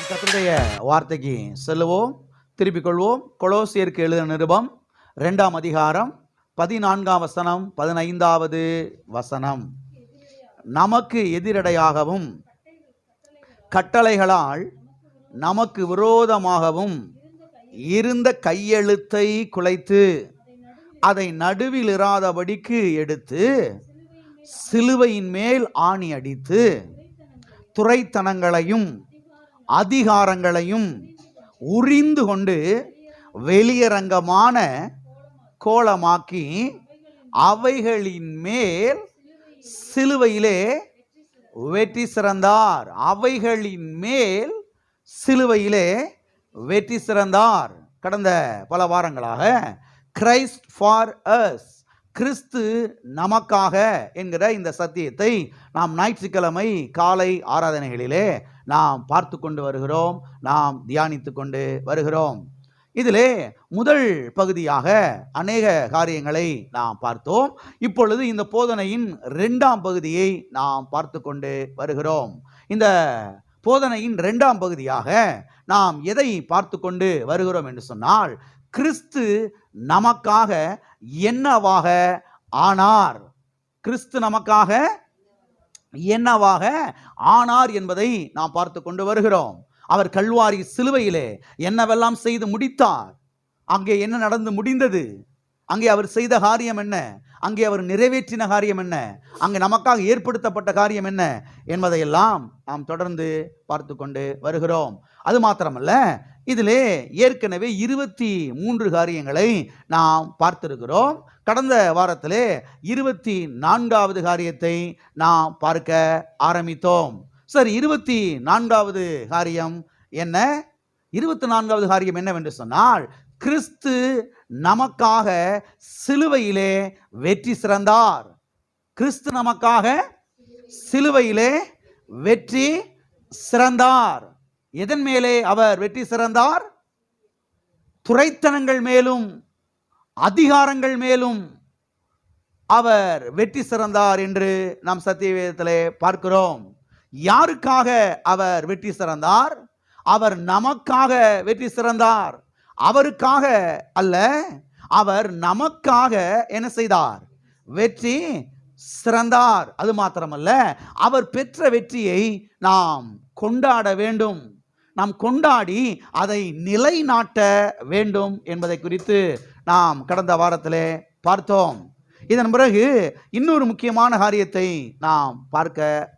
கர்த்தருடைய வார்த்தைக்கு செல்லுவோம், திருப்பிக் கொள்வோம். கொலோசியருக்கு எழுதின நிருபம் 2ஆம் அதிகாரம் 14ஆம் வசனம் 15வது வசனம். நமக்கு எதிரடையாகவும் கட்டளைகளால் நமக்கு விரோதமாகவும் இருந்த கையெழுத்தை குலைத்து அதை நடுவில் இராதபடிக்கு எடுத்து சிலுவையின் மேல் ஆணி அடித்து துரைத்தனங்களையும் அதிகாரங்களையும் உரிந்து கொண்டு வெளியரங்கமான கோலமாக்கி அவைகளின் மேல் சிலுவையிலே வெற்றி சிறந்தார். அவைகளின் மேல் சிலுவையிலே வெற்றி சிறந்தார். கடந்த பல வாரங்களாக கிரைஸ்ட் ஃபார் அஸ், கிறிஸ்து நமக்காக என்கிற இந்த சத்தியத்தை நாம் ஞாயிற்றுக்கிழமை காலை ஆராதனைகளிலே நாம் பார்த்து கொண்டு வருகிறோம், நாம் தியானித்து கொண்டு வருகிறோம். இதிலே முதல் பகுதியாக அநேக காரியங்களை நாம் பார்த்தோம். இப்பொழுது இந்த போதனையின் 2ஆம் பகுதியை நாம் பார்த்து கொண்டு வருகிறோம். இந்த போதனையின் 2ஆம் பகுதியாக நாம் எதை பார்த்து கொண்டு வருகிறோம் என்று சொன்னால், கிறிஸ்து நமக்காக என்னவாக ஆனார், கிறிஸ்து நமக்காக என்னவாக ஆனார் என்பதை நாம் பார்த்து கொண்டு வருகிறோம். அவர் கல்வாரி சிலுவையிலே என்னவெல்லாம் செய்து முடித்தார், அங்கே என்ன நடந்து முடிந்தது, அங்கே அவர் செய்த காரியம் என்ன, அங்கே அவர் நிறைவேற்றின காரியம் என்ன, அங்கே நமக்காக ஏற்படுத்தப்பட்ட காரியம் என்ன என்பதையெல்லாம் நாம் தொடர்ந்து பார்த்து கொண்டு வருகிறோம். அது மாத்திரமல்ல, இதிலே ஏற்கனவே 23 காரியங்களை நாம் பார்த்திருக்கிறோம். கடந்த வாரத்திலே 24வது காரியத்தை நாம் பார்க்க ஆரம்பித்தோம். சரி, 24வது காரியம் என்ன? 24வது காரியம் என்னவென்று சொன்னால், கிறிஸ்து நமக்காக சிலுவையிலே வெற்றி சிறந்தார். கிறிஸ்து நமக்காக சிலுவையிலே வெற்றி சிறந்தார். எதன் மேலே அவர் வெற்றி சிறந்தார்? துரைத்தனங்கள் மேலும் அதிகாரங்கள் மேலும் அவர் வெற்றி சிறந்தார் என்று நாம் சத்திய வேதத்திலே பார்க்கிறோம். யாருக்காக அவர் வெற்றி சிறந்தார்? அவர் நமக்காக வெற்றி சிறந்தார். அவருக்காக அல்ல, அவர் நமக்காக என்ன செய்தார்? வெற்றி சிறந்தார். அது மாத்திரமல்ல, அவர் பெற்ற வெற்றியை நாம் கொண்டாட வேண்டும், நாம் கொண்டாடி அதை நிலைநாட்ட வேண்டும் என்பதை குறித்து நாம் கடந்த வாரத்திலே பார்த்தோம். இதன் பிறகு இன்னொரு முக்கியமான காரியத்தை நாம் பார்க்க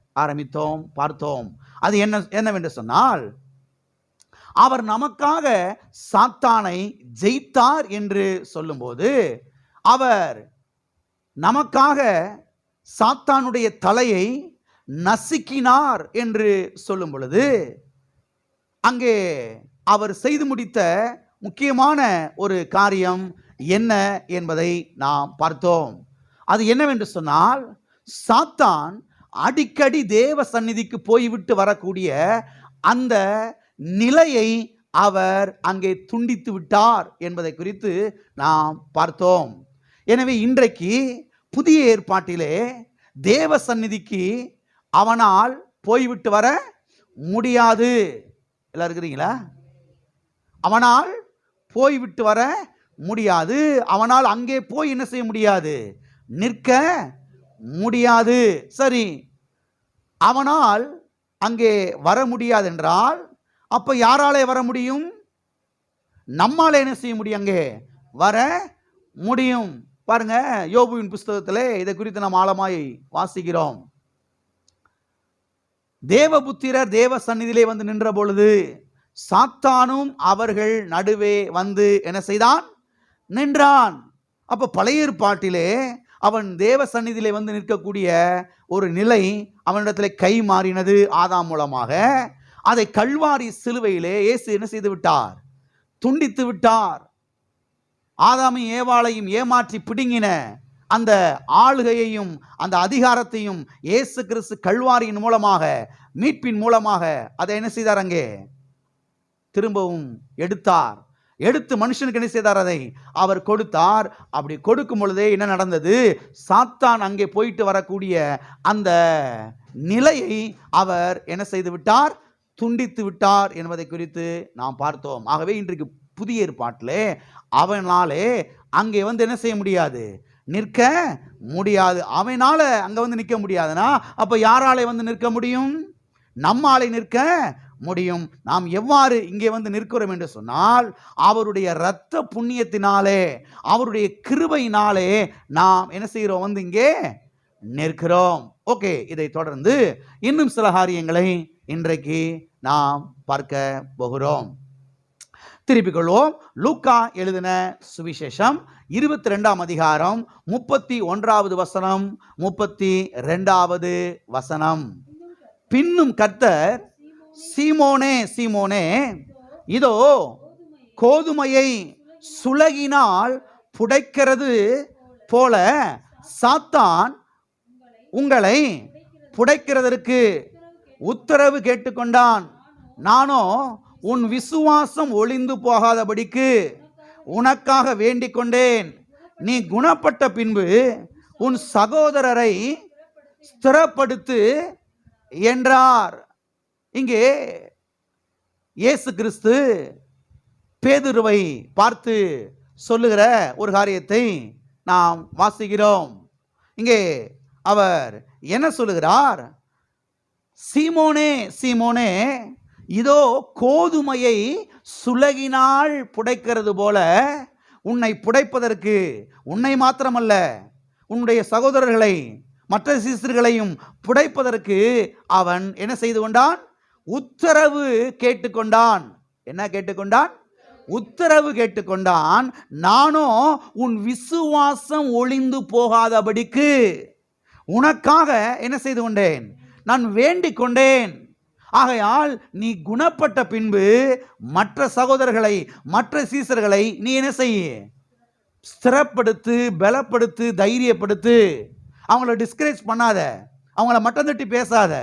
பார்த்தோம். அது என்னவென்று சொன்னால், அவர் நமக்காக சாத்தானை ஜெயித்தார் என்று சொல்லும்போது, அவர் நமக்காக சாத்தானுடைய தலையை நசுக்கினார் என்று சொல்லும் பொழுது, அங்கே அவர் செய்து முடித்த முக்கியமான ஒரு காரியம் என்ன என்பதை நாம் பார்த்தோம். அது என்னவென்று சொன்னால், சாத்தான் அடிக்கடி தேவ சந்நிதிக்கு போய்விட்டு வரக்கூடிய அந்த நிலையை அவர் அங்கே துண்டித்து விட்டார் என்பதை குறித்து நாம் பார்த்தோம். எனவே இன்றைக்கு புதிய ஏற்பாட்டிலே தேவ சந்நிதிக்கு அவனால் போய்விட்டு வர முடியாது. எல்லாம் இருக்கிறீங்களா? அவனால் போய்விட்டு வர முடியாது. அவனால் அங்கே போய் என்ன செய்ய முடியாது? நிற்க முடியாது. சரி, அவனால் அங்கே வர முடியாது என்றால், அப்ப யாராலே வர முடியும்? நம்மாலே என்ன செய்ய முடியும்? அங்கே வர முடியும். பாருங்க, யோபுவின் புஸ்தகத்திலே இதை குறித்து நாம் ஆழமாய் வாசிக்கிறோம். தேவபுத்திரர் தேவ சந்நிதியிலே வந்து நின்ற பொழுது சாத்தானும் அவர்கள் நடுவே வந்து என்ன செய்தான்? நின்றான். அப்ப பழைய ஏற்பாட்டிலே அவன் தேவ சந்நிதியிலே வந்து நிற்கக்கூடிய ஒரு நிலை அவனிடத்திலே கை மாறினது ஆதாம் மூலமாக. அதை கல்வாரி சிலுவையிலே இயேசு என்ன செய்து விட்டார்? துண்டித்து விட்டார். ஆதாமையும் ஏவாளையும் ஏமாற்றி பிடுங்கின அந்த ஆளுகையையும் அந்த அதிகாரத்தையும் இயேசு கிறிஸ்து கல்வாரியின் மூலமாக, மீட்பின் மூலமாக அதை என்ன செய்தார்? அங்கே திரும்பவும் எடுத்தார். எடுத்து மனுஷனுக்கு என்ன செய்தார்? அதை அவர் கொடுத்தார். அப்படி கொடுக்கும் பொழுதே என்ன நடந்தது? சாத்தான் அங்கே போயிட்டு வரக்கூடிய அந்த நிலையை அவர் என்ன செய்து விட்டார்? துண்டித்து விட்டார் என்பதை குறித்து நாம் பார்த்தோம். ஆகவே இன்றைக்கு புதிய ஏற்பாட்டிலே அவனாலே அங்கே வந்து என்ன செய்ய முடியாது? நிற்க முடியாது. அவனால அங்க வந்து நிற்க முடியாதுன்னா அப்ப யாராலே வந்து நிற்க முடியும்? நம்மாலே நிற்க முடியும். நாம் எவ்வாறு இங்கே வந்து நிற்கிறோம் என்று சொன்னால், அவருடைய இரத்த புண்ணியத்தினாலே, அவருடைய கிருபையினாலே நாம் என்ன செய்கிறோம்? வந்து இங்கே நிற்கிறோம். ஓகே, இதை தொடர்ந்து இன்னும் சில காரியங்களை இன்றைக்கு நாம் பார்க்க போகிறோம். திருப்பிக் கொள்வோம். லூக்கா எழுதின சுவிசேஷம் 22ஆம் அதிகாரம் 31வது வசனம் 32வது வசனம். பின்னும் கர்த்தர், சீமோனே சீமோனே, இதோ கோதுமையை சுலகினால் புடைக்கிறது போல சாத்தான் உங்களை புடைக்கிறதற்கு உத்தரவு கேட்டுக்கொண்டான். நானோ உன் விசுவாசம் ஒளிந்து போகாதபடிக்கு உனக்காக வேண்டிக் கொண்டேன். நீ குணப்பட்ட பின்பு உன் சகோதரரை ஸ்திரப்படுத்து என்றார். இங்கே இயேசு கிறிஸ்து பேதுருவை பார்த்து சொல்லுகிற ஒரு காரியத்தை நாம் வாசிக்கிறோம். இங்கே அவர் என்ன சொல்லுகிறார்? சீமோனே சீமோனே, இதோ கோதுமையை சுலகினால் புடைக்கிறது போல உன்னை புடைப்பதற்கு, உன்னை மாத்திரமல்ல உன்னுடைய சகோதரர்களை மற்ற சீசர்களையும் புடைப்பதற்கு அவன் என்ன செய்து கொண்டான்? உத்தரவு கேட்டுக்கொண்டான். என்ன கேட்டுக்கொண்டான்? உத்தரவு கேட்டுக்கொண்டான். நானோ உன் விசுவாசம் ஒளிந்து போகாதபடிக்கு உனக்காக என்ன செய்து கொண்டேன்? நான் வேண்டிக் கொண்டேன். ஆகையால் நீ குணப்பட்ட பின்பு மற்ற சகோதரர்களை, மற்ற சீசர்களை நீ என்ன செய்ய? ஸ்திரப்படுத்து, பலப்படுத்து, தைரியப்படுத்து. அவங்கள டிஸ்கரேஜ் பண்ணாத, அவங்கள மட்டம் தட்டி பேசாத,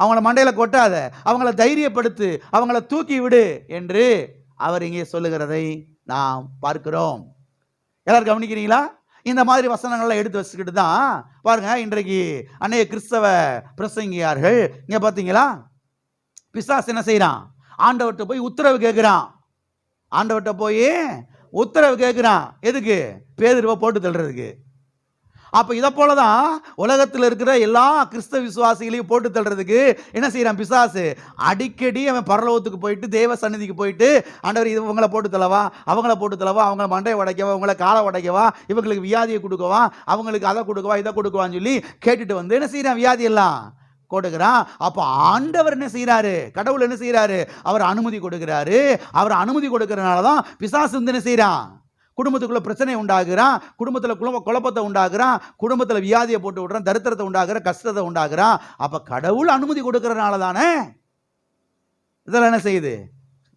அவங்கள மண்டையில கொட்டாத, அவங்கள தைரியப்படுத்து, அவங்கள தூக்கி விடு என்று அவர் இங்கே சொல்லுகிறதை நாம் பார்க்கிறோம். எல்லாரும் கவனிக்கிறீங்களா? இந்த மாதிரி வசனங்கள்லாம் எடுத்து வச்சுக்கிட்டு தான் பாருங்க இன்றைக்கு அநேக கிறிஸ்தவ பிரசங்கியார்கள் இங்க பார்த்தீங்களா, பிசாசு என்ன செய்யறான்? ஆண்டவர்கிட்ட போய் உத்தரவு கேட்கிறான். ஆண்டவர்கிட்ட போய் உத்தரவு கேட்கிறான். எதுக்கு? பேதுருவை போட்டு தள்ளுறதுக்கு. அப்ப இதை போலதான் உலகத்தில் இருக்கிற எல்லா கிறிஸ்தவ விசுவாசிகளையும் போட்டு தள்ளுறதுக்கு என்ன செய்யறான் பிசாசு? அடிக்கடி அவன் பரலோகத்துக்கு போயிட்டு தேவ சந்நிதிக்கு போயிட்டு, ஆண்டவர் இது இவங்களை போட்டு தள்ளவா, அவங்கள போட்டு தள்ளவா, அவங்கள மண்டையை உடைக்கவா, அவங்கள காலை உடைக்கவா, இவங்களுக்கு வியாதியை கொடுக்கவா, அவங்களுக்கு அதை கொடுக்கவா, இதை கொடுக்கவான்னு சொல்லி கேட்டுட்டு வந்து என்ன செய்யறான்? வியாதி எல்லாம் கொடுக்கிறான். அப்ப ஆண்டவர் என்ன செய்யறாரு? கடவுள் என்ன செய்யறாரு? அவர் அனுமதி கொடுக்கிறாரு. அவர் அனுமதி கொடுக்கறதுனாலதான் பிசாசு வந்து என்ன செய்யறான்? குடும்பத்துக்குள்ள பிரச்சனை உண்டாகிறான், குடும்பத்தில் குழப்பத்தை உண்டாகிறான், குடும்பத்தில் வியாதியை போட்டு விடுறான், தரித்திரத்தை உண்டாகிற, கஷ்டத்தை உண்டாகிறான். அப்ப கடவுள் அனுமதி கொடுக்கறதுனால தானே இதெல்லாம் என்ன செய்யுது?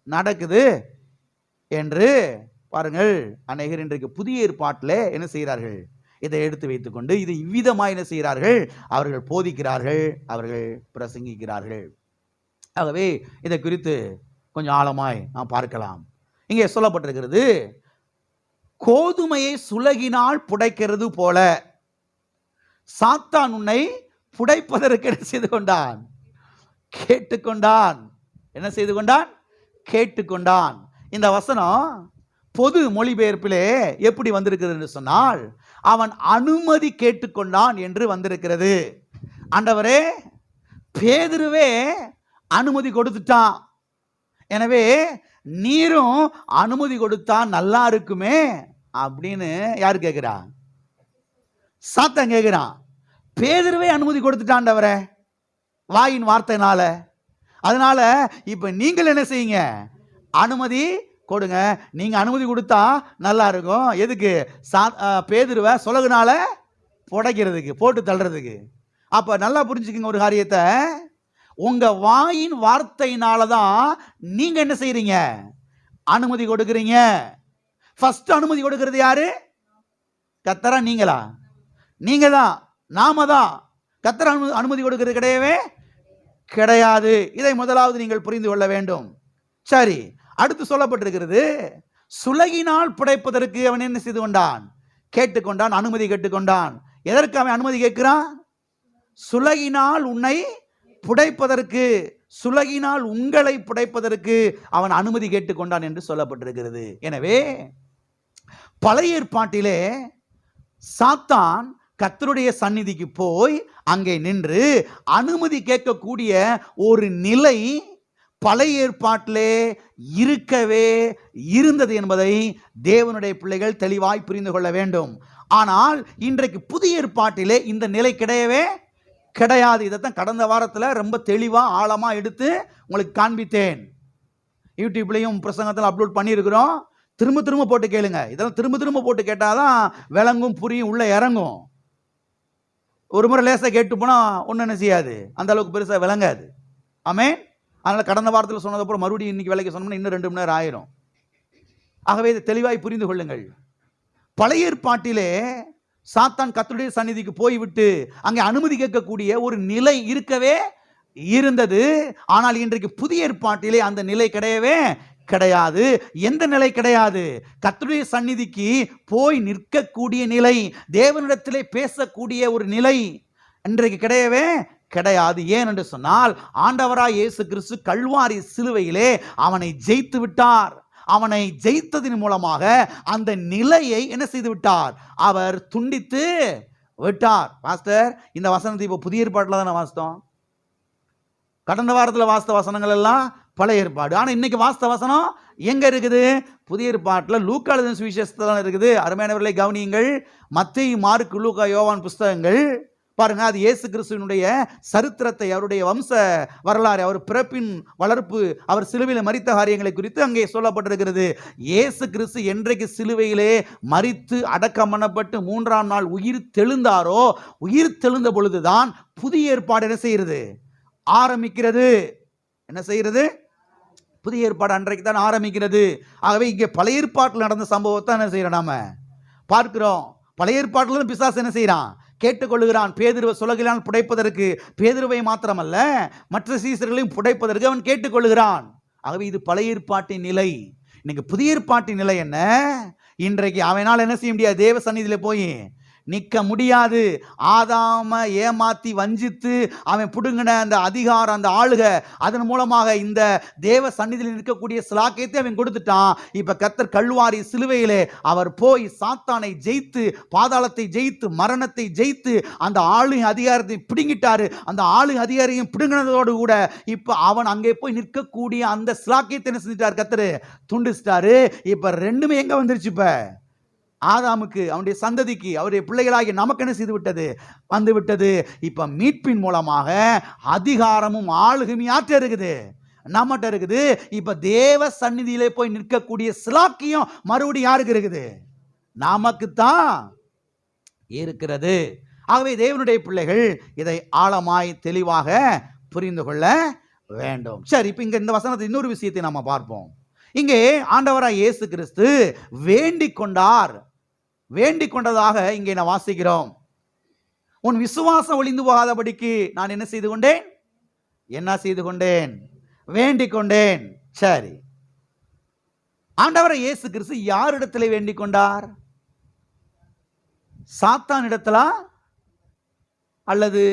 நடக்குது என்று பாருங்கள். அநேகர் இன்றைக்கு புதிய ஏற்பாட்டில் என்ன செய்கிறார்கள்? இதை எடுத்து வைத்துக்கொண்டு இது இவ்விதமாக என்ன செய்கிறார்கள்? அவர்கள் போதிக்கிறார்கள், அவர்கள் பிரசங்கிக்கிறார்கள். ஆகவே இதை குறித்து கொஞ்சம் ஆழமாய் நாம் பார்க்கலாம். இங்கே சொல்லப்பட்டிருக்கிறது, கோதுமையை சுலகினால் புடைக்கிறது போல சாத்தான் உன்னை புடைப்பதற்கு என்ன செய்து கொண்டான்? கேட்டுக்கொண்டான். என்ன செய்து கொண்டான்? கேட்டுக்கொண்டான். இந்த வசனம் பொது மொழிபெயர்ப்பிலே எப்படி வந்திருக்கிறது என்று சொன்னால், அவன் அனுமதி கேட்டுக்கொண்டான் என்று வந்திருக்கிறது. ஆண்டவரே, பேதுருவே அனுமதி கொடுத்துட்டான், எனவே நீரும் அனுமதி கொடுத்தா நல்லா இருக்குமே அப்படின்னு யாரு கேட்கிறா? சாத்தான் கேட்கிறான். பேதுருவே அனுமதி கொடுத்துட்டாண்டவரே வாயின் வார்த்தைனால. அதனால இப்ப நீங்கள் என்ன செய்யுங்க? அனுமதி கொடுங்க. நீங்க அனுமதி கொடுத்தா நல்லா இருக்கும். எதுக்கு? பேதுருவை சொலகுனால புடைக்கிறதுக்கு, போட்டு தள்ளுறதுக்கு. அப்ப நல்லா புரிஞ்சுக்கங்க ஒரு காரியத்தை. உங்க வாயின் வார்த்தையினால தான் நீங்க என்ன செய்றீங்க? அனுமதி கொடுக்குறீங்க. ஃபர்ஸ்ட் அனுமதி கொடுக்கிறது யாரு? கர்த்தரா நீங்களா? நீங்க தான், நாம தான். கர்த்தர் அனுமதி கொடுக்கிறது கிடையவே கிடையாது. இதை முதலாவது நீங்கள் புரிந்து கொள்ள வேண்டும். சரி, அடுத்து சொல்லப்பட்டிருக்கிறது, சுலகினால் புடைப்பதற்கு அவன் என்ன செய்து கொண்டான்? கேட்டுக்கொண்டான், அனுமதி கேட்டுக்கொண்டான். எதற்கு அவன் அனுமதி கேட்கிறான்? சுலகினால் உன்னை புடைப்பதற்கு, சுலகினால் உங்களை புடைப்பதற்கு அவன் அனுமதி கேட்டுக்கொண்டான் என்று சொல்லப்பட்டிருக்கிறது. எனவே பழைய ஏற்பாட்டிலே சாத்தான் கர்த்தருடைய சந்நிதிக்கு போய் அங்கே நின்று அனுமதி கேட்கக்கூடிய ஒரு நிலை பழைய ஏற்பாட்டிலே இருக்கவே இருந்தது என்பதை தேவனுடைய பிள்ளைகள் தெளிவாய் புரிந்து கொள்ள வேண்டும். ஆனால் இன்றைக்கு புதிய ஏற்பாட்டிலே இந்த நிலை கிடையவே கிடையாது. இதைத்தான் கடந்த வாரத்தில் ரொம்ப தெளிவாக ஆழமாக எடுத்து உங்களுக்கு காண்பித்தேன். யூடியூப்லையும் பிரசங்கத்தில் அப்லோட் பண்ணியிருக்கிறோம். திரும்ப திரும்ப போட்டு கேளுங்க. இதெல்லாம் திரும்ப திரும்ப போட்டு கேட்டாதான் விளங்கும், புரியும், உள்ள இறங்கும். ஒரு முறை லேசாக கேட்டு போனால் ஒன்றும் என்ன செய்யாது, அந்த அளவுக்கு பெருசாக விளங்காது. ஆமென். அதனால் கடந்த வாரத்தில் சொன்னதப்புறம் மறுபடியும் இன்னைக்கு விலைக்கு சொன்னோம்னா இன்னும் 2 மணி நேரம் ஆயிரும். ஆகவே இதை தெளிவாய் புரிந்து கொள்ளுங்கள். பழைய ஏற்பாட்டிலே சாத்தான் கர்த்தருடைய சந்நிதிக்கு போய்விட்டு அங்கே அனுமதி கேட்கக்கூடிய ஒரு நிலை இருக்கவே இருந்தது. ஆனால் இன்றைக்கு புதிய ஏற்பாட்டிலே அந்த நிலை கிடையவே கிடையாது. எந்த நிலை கிடையாது? கர்த்தருடைய சந்நிதிக்கு போய் நிற்கக்கூடிய நிலை, தேவனிடத்திலே பேசக்கூடிய ஒரு நிலை இன்றைக்கு கிடையவே கிடையாது. ஏன் என்று சொன்னால், ஆண்டவராய் இயேசு கிறிஸ்து கல்வாரி சிலுவையிலே அவனை ஜெயித்து விட்டார். அவனை ஜெயித்ததின் மூலமாக அந்த நிலையை என்ன செய்து விட்டார்? அவர் துண்டித்து விட்டார். பாஸ்டர், இந்த வசனத்தை இப்போ புதிய ஏற்பாட்டில் தானே வாசித்தோம். கடந்த வாரத்தில் வாசித்த வசனங்கள் எல்லாம் பழைய ஏற்பாடு. ஆனால் இன்னைக்கு வாசித்த வசனம் எங்க இருக்குது? புதிய ஏற்பாட்டில் லூக்கா எழுதின சுவிசேஷத்தில் இருக்குது. அருமையானவர்களை கவனியுங்கள். மத்தேயு, மார்க்கு, லூக்கா, யோவான் புஸ்தகங்கள் பாருங்க. அது இயேசு கிறிஸ்துவினுடைய சரித்திரத்தை, அவருடைய வம்ச வரலாறு, அவர் பிறப்பின் வளர்ப்பு, அவர் சிலுவையில் மரித்த காரியங்களை குறித்து அங்கே சொல்லப்பட்டிருக்கிறது. இயேசு கிறிஸ்து என்றைக்கு சிலுவையிலே மரித்து அடக்கம் பண்ணப்பட்டு 3ஆம் நாள் உயிர் தெழுந்தாரோ, உயிர் தெழுந்த பொழுதுதான் புதிய ஏற்பாடு என்ன செய்கிறது? ஆரம்பிக்கிறது. என்ன செய்கிறது? புதிய ஏற்பாடு அன்றைக்கு தான் ஆரம்பிக்கிறது. ஆகவே இங்கே பழைய ஏற்பாட்டில் நடந்த சம்பவத்தை என்ன செய்யறோம்? நாம பார்க்கிறோம். பழைய ஏற்பாட்டில் பிசாசு என்ன செய்யறான்? கேட்டுக்கொள்ளுகிறான். பேதுருவை சுலகினால் புடைப்பதற்கு, பேதுருவை மாத்திரமல்ல மற்ற சீசர்களையும் புடைப்பதற்கு அவன் கேட்டுக்கொள்ளுகிறான். ஆகவே இது பழைய ஏற்பாட்டின் நிலை. இன்னைக்கு புதிய ஏற்பாட்டின் நிலை என்ன? இன்றைக்கு அவனால் என்ன செய்ய முடியாது? தேவ சந்நிதியில போய் நிற்க முடியாது. ஆதாம ஏமாத்தி வஞ்சித்து அவன் புடுங்கின அந்த அதிகாரம், அந்த ஆளுக, அதன் மூலமாக இந்த தேவ சந்நிதியில் நிற்கக்கூடிய சிலாக்கியத்தை அவன் கொடுத்துட்டான். இப்ப கர்த்தர் கல்வாரி சிலுவையிலே அவர் போய் சாத்தானை ஜெயித்து, பாதாளத்தை ஜெயித்து, மரணத்தை ஜெயித்து அந்த ஆளுக அதிகாரத்தை பிடுங்கிட்டாரு. அந்த ஆளுக அதிகாரியும் பிடுங்கினதோடு கூட இப்ப அவன் அங்கே போய் நிற்கக்கூடிய அந்த சிலாக்கியத்தை என்ன செஞ்சிட்டார்? கர்த்தர் துண்டிச்சிட்டாரு. இப்ப ரெண்டுமே எங்க வந்துருச்சு? இப்ப ஆதாமுக்கு, அவனுடைய சந்ததிக்கு, அவருடைய பிள்ளைகளாகி நமக்கு என்ன செய்து விட்டது? வந்து விட்டது. இப்ப மீட்பின் மூலமாக அதிகாரமும் ஆளுகையும் யார்கிட்ட இருக்குது? நம்மகிட்ட இருக்குது. இப்ப தேவ சந்நிதியிலே போய் நிற்கக்கூடிய சிலாக்கியம் மறுபடியும் யாருக்கு இருக்குது? நமக்கு தான் இருக்கிறது. ஆகவே தேவனுடைய பிள்ளைகள் இதை ஆழமாய் தெளிவாக புரிந்து கொள்ள வேண்டும். சரி, இப்ப இங்க இந்த வசனத்தை இன்னொரு விஷயத்தை நாம பார்ப்போம். இங்கே ஆண்டவராய் இயேசு கிறிஸ்து வேண்டிக் கொண்டார். வேண்டிக் கொண்டதாக இங்கே நான் வாசிக்கிறோம். உன் விசுவாசம் ஒளிந்து போகாதபடிக்கு நான் என்ன செய்து கொண்டேன்? என்ன செய்து கொண்டேன்? வேண்டிக் கொண்டேன். சரி, ஆண்டவராய் இயேசு கிறிஸ்து யாரிடத்திலே வேண்டிக் கொண்டார்? சாத்தான் இடத்திலா அல்லது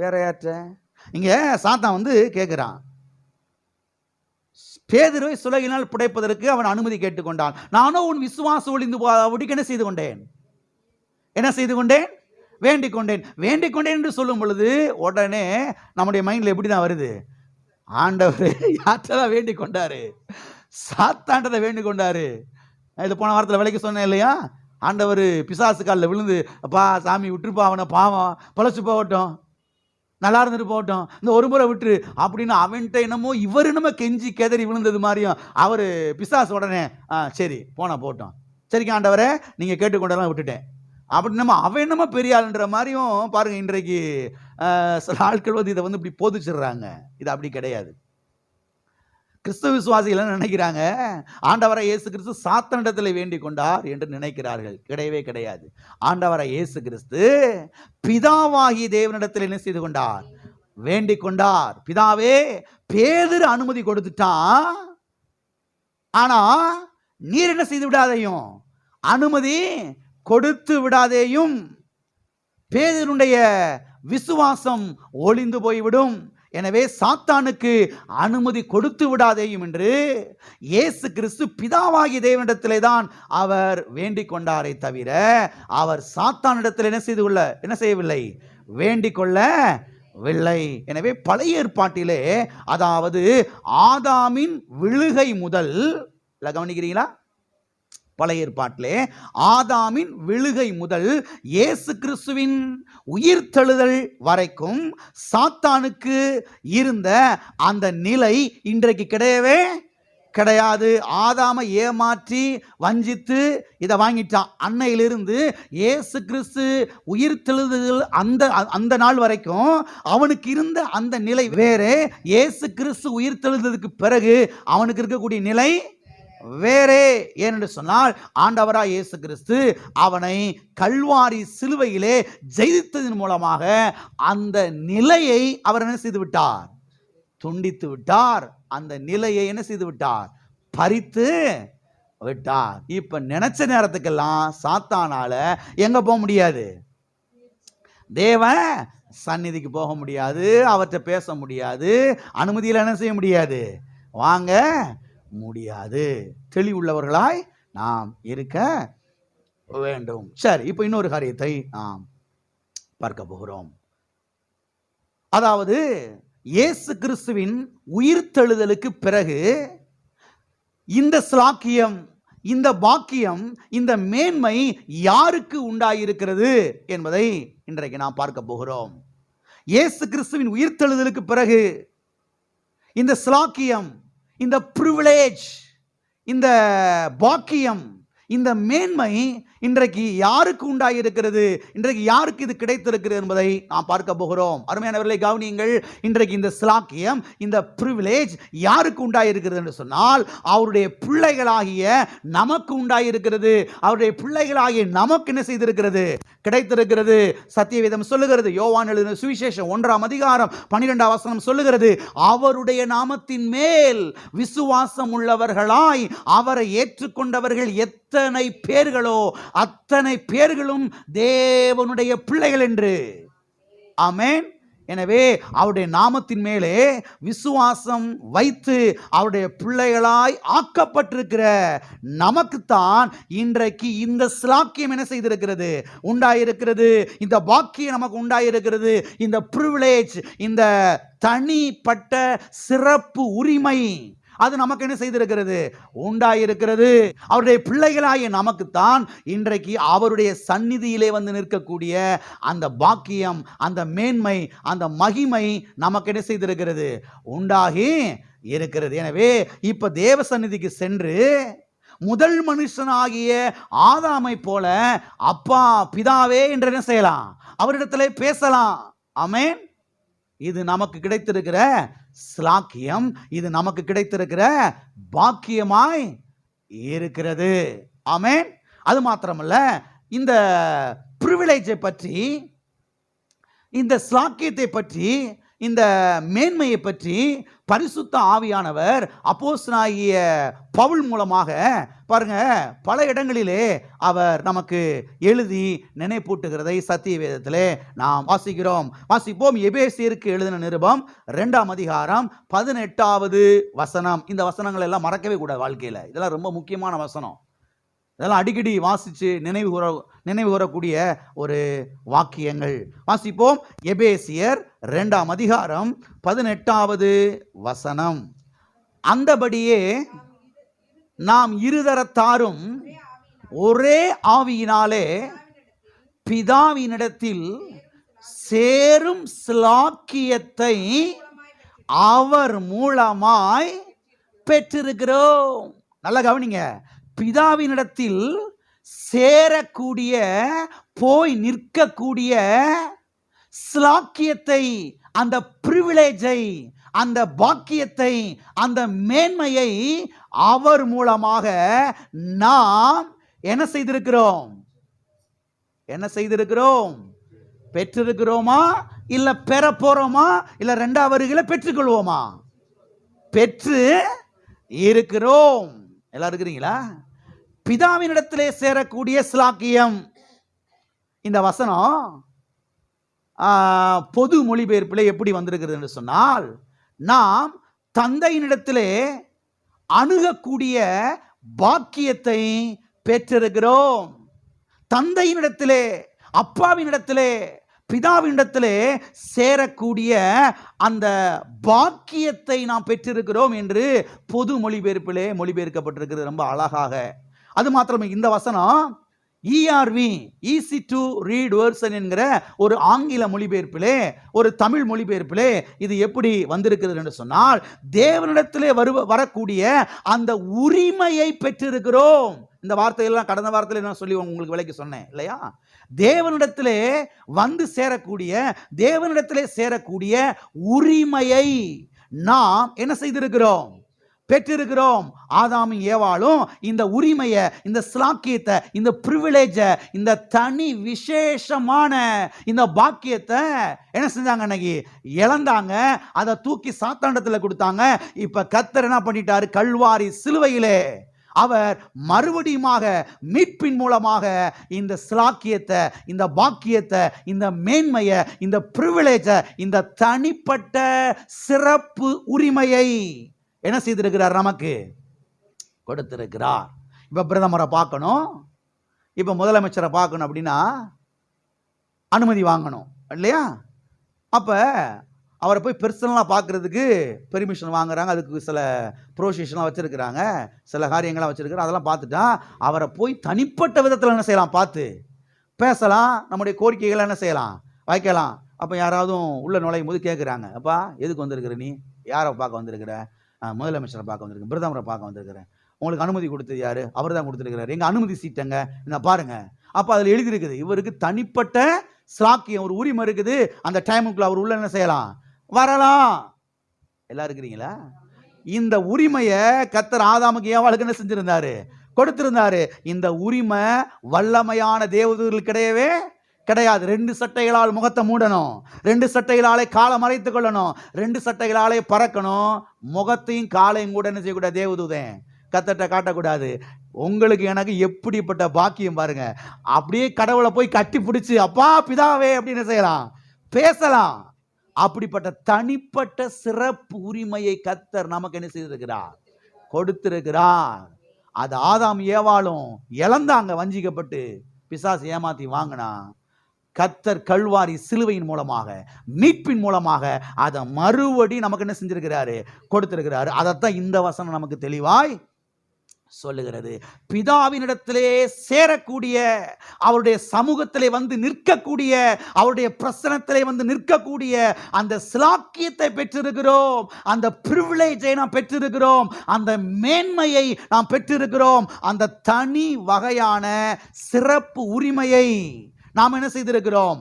வேற யார்ட்ட? இங்க சாத்தான் வந்து கேட்கிறான், பேதுருவை சுலகினால் புடைப்பதற்கு அவன் அனுமதி கேட்டுக்கொண்டான். நானும் உன் விசுவாசம் ஒளிந்து போகாதபடிக்கு என்ன செய்து கொண்டேன்? என்ன செய்து கொண்டேன்? வேண்டிக் கொண்டேன். வேண்டிக் கொண்டேன் என்று சொல்லும் பொழுது உடனே நம்முடைய மைண்ட்ல எப்படி தான் வருது? ஆண்டவர் யார்தான் வேண்டிக் கொண்டாரு? சாத்தாண்டதை வேண்டிக் கொண்டாரு. இது போன வாரத்தில் விலைக்கு சொன்னேன் இல்லையா? ஆண்டவர் பிசாசு காலில் விழுந்து, அப்பா சாமி விட்டுருப்பா, அவனை பாவம் பழச்சு போகட்டும். நல்லா இருந்துட்டு போகட்டும், இந்த ஒரு முறை விட்டுரு அப்படின்னு அவன்கிட்ட என்னமோ இவர் என்னமோ கெஞ்சி கெதறி விழுந்தது மாதிரியும் அவர் பிசாசு உடனே சரி போனா போட்டோம், சரிங்க ஆண்டவரே நீங்க கேட்டுக்கொண்டெல்லாம் விட்டுட்டேன் அப்படி நம்ம அவன் என்னமோ பெரிய ஆளுன்ற மாதிரியும் பாருங்க. இன்றைக்கு சில ஆட்கள் வந்து இதை வந்து இப்படி போதிச்சிடுறாங்க. இது அப்படி கிடையாது. கிறிஸ்தவ விசுவாசிகள் என்ன நினைக்கிறாங்க, ஆண்டவரை இயேசு கிறிஸ்து சாத்தானிடத்தில் வேண்டிக் கொண்டார் என்று நினைக்கிறார்கள். கிடையவே கிடையாது. ஆண்டவரை இயேசு கிறிஸ்து பிதாவாகிய தேவனிடத்தில் என்ன செய்து கொண்டார்? வேண்டிக் கொண்டார். பிதாவே பேதுரு அனுமதி கொடுத்துட்டான், ஆனா நீர் என்ன செய்து விடாதையும், அனுமதி கொடுத்து விடாதேயும், பேதுருடைய விசுவாசம் ஒளிந்து போய்விடும், எனவே சாத்தானுக்கு அனுமதி கொடுத்து விடாதேயும் என்று இயேசு கிறிஸ்து பிதாவாகிய தேவனிடத்திலே தான் அவர் வேண்டிக் கொண்டாரே தவிர அவர் சாத்தானிடத்தில் என்ன செய்யவில்லை? வேண்டிக் கொள்ளவில்லை. எனவே பழைய ஏற்பாட்டிலே, அதாவது ஆதாமின் விழுகை முதல், கவனிக்கிறீங்களா? பழைய ஏற்பாட்டிலே ஆதாமின் விழுகை முதல் இயேசு கிறிஸ்துவின் உயிர்த்தெழுதல் வரைக்கும் சாத்தானுக்கு இருந்த அந்த நிலை இன்றைக்கு கிடையவே கிடையாது. ஆதாமை ஏமாற்றி வஞ்சித்து இதை வாங்கிட்டான். அன்னையிலிருந்து இயேசு கிறிஸ்து உயிர்த்தெழுதல் அந்த நாள் வரைக்கும் அவனுக்கு இருந்த அந்த நிலை வேறே. இயேசு கிறிஸ்து உயிர்த்தெழுதலுக்கு பிறகு அவனுக்கு இருக்கக்கூடிய நிலை வேறே. ஏனென்று சொன்னால் ஆண்டவராய் இயேசு கிறிஸ்து அவனை கல்வாரி சிலுவையிலே ஜெயித்ததன் மூலமாக அந்த நிலையை அவர் என்ன செய்து விட்டார்? துண்டித்து விட்டார். அந்த நிலையை என்ன செய்து விட்டார்? பறித்து விட்டார். இப்ப நினைச்ச நேரத்துக்கெல்லாம் சாத்தானால எங்க போக முடியாது? தேவன் சந்நிதிக்கு போக முடியாது, அவர்கிட்ட பேச முடியாது, அனுமதியில் என்ன செய்ய முடியாது? வாங்க முடியாது. தெளிவுள்ளவர்களாய் நாம் இருக்க வேண்டும். சரி, இப்ப இன்னொரு காரியத்தை நாம் பார்க்க போகிறோம். அதாவது இயேசு கிறிஸ்துவின் உயிர்த்தெழுதலுக்கு பிறகு இந்த ஸ்லாக்கியம், இந்த பாக்கியம், இந்த மேன்மை யாருக்கு உண்டாயிருக்கிறது என்பதை இன்றைக்கு நாம் பார்க்க போகிறோம். இயேசு கிறிஸ்துவின் உயிர்த்தெழுதலுக்கு பிறகு இந்த ஸ்லாக்கியம், இந்த பிரிவிலேஜ், இந்த பாக்கியம், இந்த மேன்மை இன்றைக்கு யாருக்கு உண்டாயிருக்கிறது, இன்றைக்கு யாருக்கு இது கிடைத்திருக்கிறது என்பதை நாம் பார்க்க போகிறோம். அருமையானவர்களை கவனியுங்கள். இன்றைக்கு இந்த ஸ்லாக்கியம், இந்த பிரிவிலேஜ் யாருக்கு உண்டாயிருக்கிறது என்று சொன்னால் அவருடைய பிள்ளைகளாகிய நமக்கு உண்டாயிருக்கிறது. அவருடைய பிள்ளைகளாகிய நமக்கு என்ன செய்திருக்கிறது? கிடைத்திருக்கிறது. சத்தியவேதம் சொல்லுகிறது, யோவான் எழுதின சுவிசேஷம் 1ஆம் அதிகாரம் 12ஆம் வசனம் சொல்லுகிறது, அவருடைய நாமத்தின் மேல் விசுவாசம் உள்ளவர்களாய் அவரை ஏற்றுக்கொண்டவர்கள் எத்தனை பேர்களோ அத்தனை பேர்களும் தேவனுடைய பிள்ளைகள் என்று. ஆமென். எனவே அவருடைய நாமத்தின் மேலே விசுவாசம் வைத்து அவருடைய பிள்ளைகளாய் ஆக்கப்பட்டிருக்கிற நமக்குத்தான் இன்றைக்கு இந்த ஸ்லாக்கியம் என்ன செய்திருக்கிறது? உண்டாயிருக்கிறது. இந்த பாக்கியம் நமக்கு உண்டாயிருக்கிறது. இந்த பிரிவிலேஜ், இந்த தனிப்பட்ட சிறப்பு உரிமை அது நமக்கு என்ன செய்திருக்கிறது? உண்டாயிருக்கிறது. அவருடைய பிள்ளைகளாகிய நமக்குத்தான் இன்றைக்கு அவருடைய சந்நிதியிலே வந்து நிற்கக்கூடிய அந்த பாக்கியம், அந்த மேன்மை, அந்த மகிமை நமக்கு என்ன செய்திருக்கிறது? உண்டாகி இருக்கிறது. எனவே இப்ப தேவ சந்நிதிக்கு சென்று முதல் மனுஷனாகிய ஆதாமை போல அப்பா பிதாவே என்று என்ன செய்யலாம்? அவரிடத்திலே பேசலாம். ஆமென். இது நமக்கு கிடைத்திருக்கிற ஸ்லாக்கியம், இது நமக்கு கிடைத்திருக்கிற பாக்கியமாய் இருக்கிறது. ஆமென். அது மாத்திரமல்ல, இந்த பிரிவிலேஜை பற்றி, இந்த ஸ்லாக்கியத்தை பற்றி, இந்த மேன்மையை பற்றி பரிசுத்த ஆவியானவர் அப்போஸ்தலனாகிய பவுல் மூலமாக பாருங்க பல இடங்களிலே அவர் நமக்கு எழுதி நினைப்பூட்டுகிறதை சத்திய வேதத்திலே நாம் வாசிப்போம். எபேசியருக்கு எழுதின நிருபம் 2ஆம் அதிகாரம் 18வது வசனம். இந்த வசனங்கள் எல்லாம் மறக்கவே கூடாது வாழ்க்கையில். இதெல்லாம் ரொம்ப முக்கியமான வசனம். இதெல்லாம் அடிக்கடி வாசித்து நினைவு கூறக்கூடிய ஒரு வாக்கியங்கள். வாசிப்போம். எபேசியர் 2ஆம் அதிகாரம் 18வது வசனம். அந்தபடியே நாம் இருதரத்தாரும் ஒரே ஆவியினாலே பிதாவினிடத்தில் சேரும் ஸ்லாக்கியத்தை அவர் மூலமாய் பெற்றிருக்கிறோம். நல்லா கவனிங்க, பிதாவினிடத்தில் சேரக்கூடிய, போய் நிற்கக்கூடிய ஸ்லாக்கியத்தை, அந்த பிரிவிலேஜை, அந்த பாக்கியத்தை, அந்த மேன்மையை அவர் மூலமாக நாம் என்ன செய்திருக்கிறோம்? என்ன செய்திருக்கிறோம்? பெற்றிருக்கிறோமா? இல்ல பெற போறோமா? இல்ல இரண்டாவது வருகையில பெற்றுக்கொள்வோமா? பெற்று இருக்கிறோம். எல்லாரும் இருக்கிறீங்களா? பிதாவினிடத்திலே சேரக்கூடிய ஸ்லாக்கியம். இந்த வசனம் பொது மொழிபெயர்ப்பிலே எப்படி வந்திருக்கிறது என்று சொன்னால், நாம் தந்தையினிடத்திலே அணுகக்கூடிய பாக்கியத்தை பெற்றிருக்கிறோம். தந்தையினிடத்திலே, அப்பாவினிடத்திலே, பிதாவினிடத்திலே சேரக்கூடிய அந்த பாக்கியத்தை நாம் பெற்றிருக்கிறோம் என்று பொது மொழிபெயர்ப்பிலே மொழிபெயர்க்கப்பட்டிருக்கிறது ரொம்ப அழகாக. அது மாத்திரமே, இந்த வசனம் ERV, easy to read version என்கிற ஒரு ஆங்கில மொழிபெயர்ப்பிலே, ஒரு தமிழ் மொழிபெயர்ப்பிலே இது எப்படி வந்திருக்கிறது என்று சொன்னால், தேவனிடத்திலே வரக்கூடிய அந்த உரிமையை பெற்றிருக்கிறோம். இந்த வார்த்தையெல்லாம் கடந்த வாரத்தில் நான் சொல்லி உங்களுக்கு விலைக்கு சொன்னேன் இல்லையா? தேவனிடத்திலே வந்து சேரக்கூடிய, தேவனிடத்திலே சேரக்கூடிய உரிமையை நாம் என்ன செய்திருக்கிறோம்? பெற்றிருக்கிறோம். ஆதாமும் ஏவாளும் இந்த உரிமையை, இந்த ஸ்லாக்கியத்தை, இந்த பிரிவிலேஜை, இந்த தனி விசேஷமான இந்த பாக்கியத்தை என்ன செஞ்சாங்க? அன்னைக்கு இழந்தாங்க. அதை தூக்கி சாத்தாண்டத்தில் கொடுத்தாங்க. இப்ப கர்த்தர் என்ன பண்ணிட்டாரு? கல்வாரி சிலுவையிலே அவர் மறுபடியுமாக மீட்பின் மூலமாக இந்த ஸ்லாக்கியத்தை, இந்த பாக்கியத்தை, இந்த மேன்மையை, இந்த பிரிவிலேஜை, இந்த தனிப்பட்ட சிறப்பு உரிமையை என்ன செய்திருக்கிறார்? நமக்கு கொடுத்திருக்கிறார். இப்ப பிரதமரை பார்க்கணும், இப்ப முதலமைச்சரை பார்க்கணும் அப்படின்னா அனுமதி வாங்கணும் இல்லையா? அப்ப அவரை போய் பர்சனலாக பார்க்கறதுக்கு பெர்மிஷன் வாங்குறாங்க. அதுக்கு சில ப்ரொசீஜர்லாம் வச்சிருக்கிறாங்க, சில காரியங்கள்லாம் வச்சிருக்கிறாங்க. அதெல்லாம் பார்த்துட்டா அவரை போய் தனிப்பட்ட விதத்தில் என்ன செய்யலாம்? பார்த்து பேசலாம், நம்முடைய கோரிக்கைகளை என்ன செய்யலாம்? வைக்கலாம். அப்போ யாராவது உள்ள நுழையும் போது கேட்குறாங்க, அப்பா எதுக்கு வந்திருக்கிற? நீ யாரை பார்க்க வந்திருக்கிற? முதலமைச்சரை பார்க்க வந்திருக்கேன், பிரதமரை பார்க்க வந்திருக்கிறேன். உங்களுக்கு அனுமதி கொடுத்தது யாரு? அவர் தான் கொடுத்துருக்கிறார். எங்கள் அனுமதி சீட்டங்க என்ன பாருங்க. அப்போ அதில் எழுதியிருக்குது, இவருக்கு தனிப்பட்ட ஸ்லாக்கியம், ஒரு உரிமை இருக்குது. அந்த டைமுக்குள்ள அவர் உள்ள என்ன செய்யலாம்? வரலாம். எல்லாம் இருக்கிறீங்களா? இந்த உரிமையை கர்த்தர் ஆதாமுக்கு ஏவாளுக்கு என்ன செஞ்சிருந்தாரு? கொடுத்திருந்தாரு. இந்த உரிமை வல்லமையான தேவதூதர்கள் கிடையவே கிடையாது. 2 சட்டைகளால் முகத்தை மூடணும், 2 சட்டைகளாலே காலை மறைத்துக் கொள்ளணும், 2 சட்டைகளாலே பறக்கணும். முகத்தையும் காலையும் கூட என்ன செய்யக்கூடாது? தேவதூதன் கத்தட்ட காட்டக்கூடாது. உங்களுக்கு எனக்கு எப்படிப்பட்ட பாக்கியம் பாருங்க. அப்படியே கடவுளை போய் கட்டி பிடிச்சு அப்பா பிதாவே அப்படின்னு செய்யலாம், பேசலாம். அப்படிப்பட்ட தனிப்பட்ட சிறப்பு உரிமையை கர்த்தர் நமக்கு என்ன செய்திருக்கிறார்? கொடுத்திருக்கிறார். அது ஆதாம் ஏவாளும் இழந்தாங்க, வஞ்சிக்கப்பட்டு பிசாசு ஏமாத்தி வாங்கினா. கர்த்தர் கல்வாரி சிலுவையின் மூலமாக, மீட்பின் மூலமாக அதை மறுபடி நமக்கு என்ன செஞ்சிருக்கிறாரு? கொடுத்திருக்கிறாரு. அதைத்தான் இந்த வசனம் நமக்கு தெளிவாய் சொல்லுகிறது. பிதாவினிடத்திலே சேரக்கூடிய, அவருடைய சமூகத்திலே வந்து நிற்கக்கூடிய, அவருடைய பிரசனத்திலே வந்து நிற்கக்கூடிய அந்த ஸ்லாக்கியத்தை பெற்றிருக்கிறோம். அந்த பிரிவிலேஜை நாம் பெற்றிருக்கிறோம். அந்த மேன்மையை நாம் பெற்றிருக்கிறோம். அந்த தனி வகையான சிறப்பு உரிமையை நாம் என்ன செய்திருக்கிறோம்?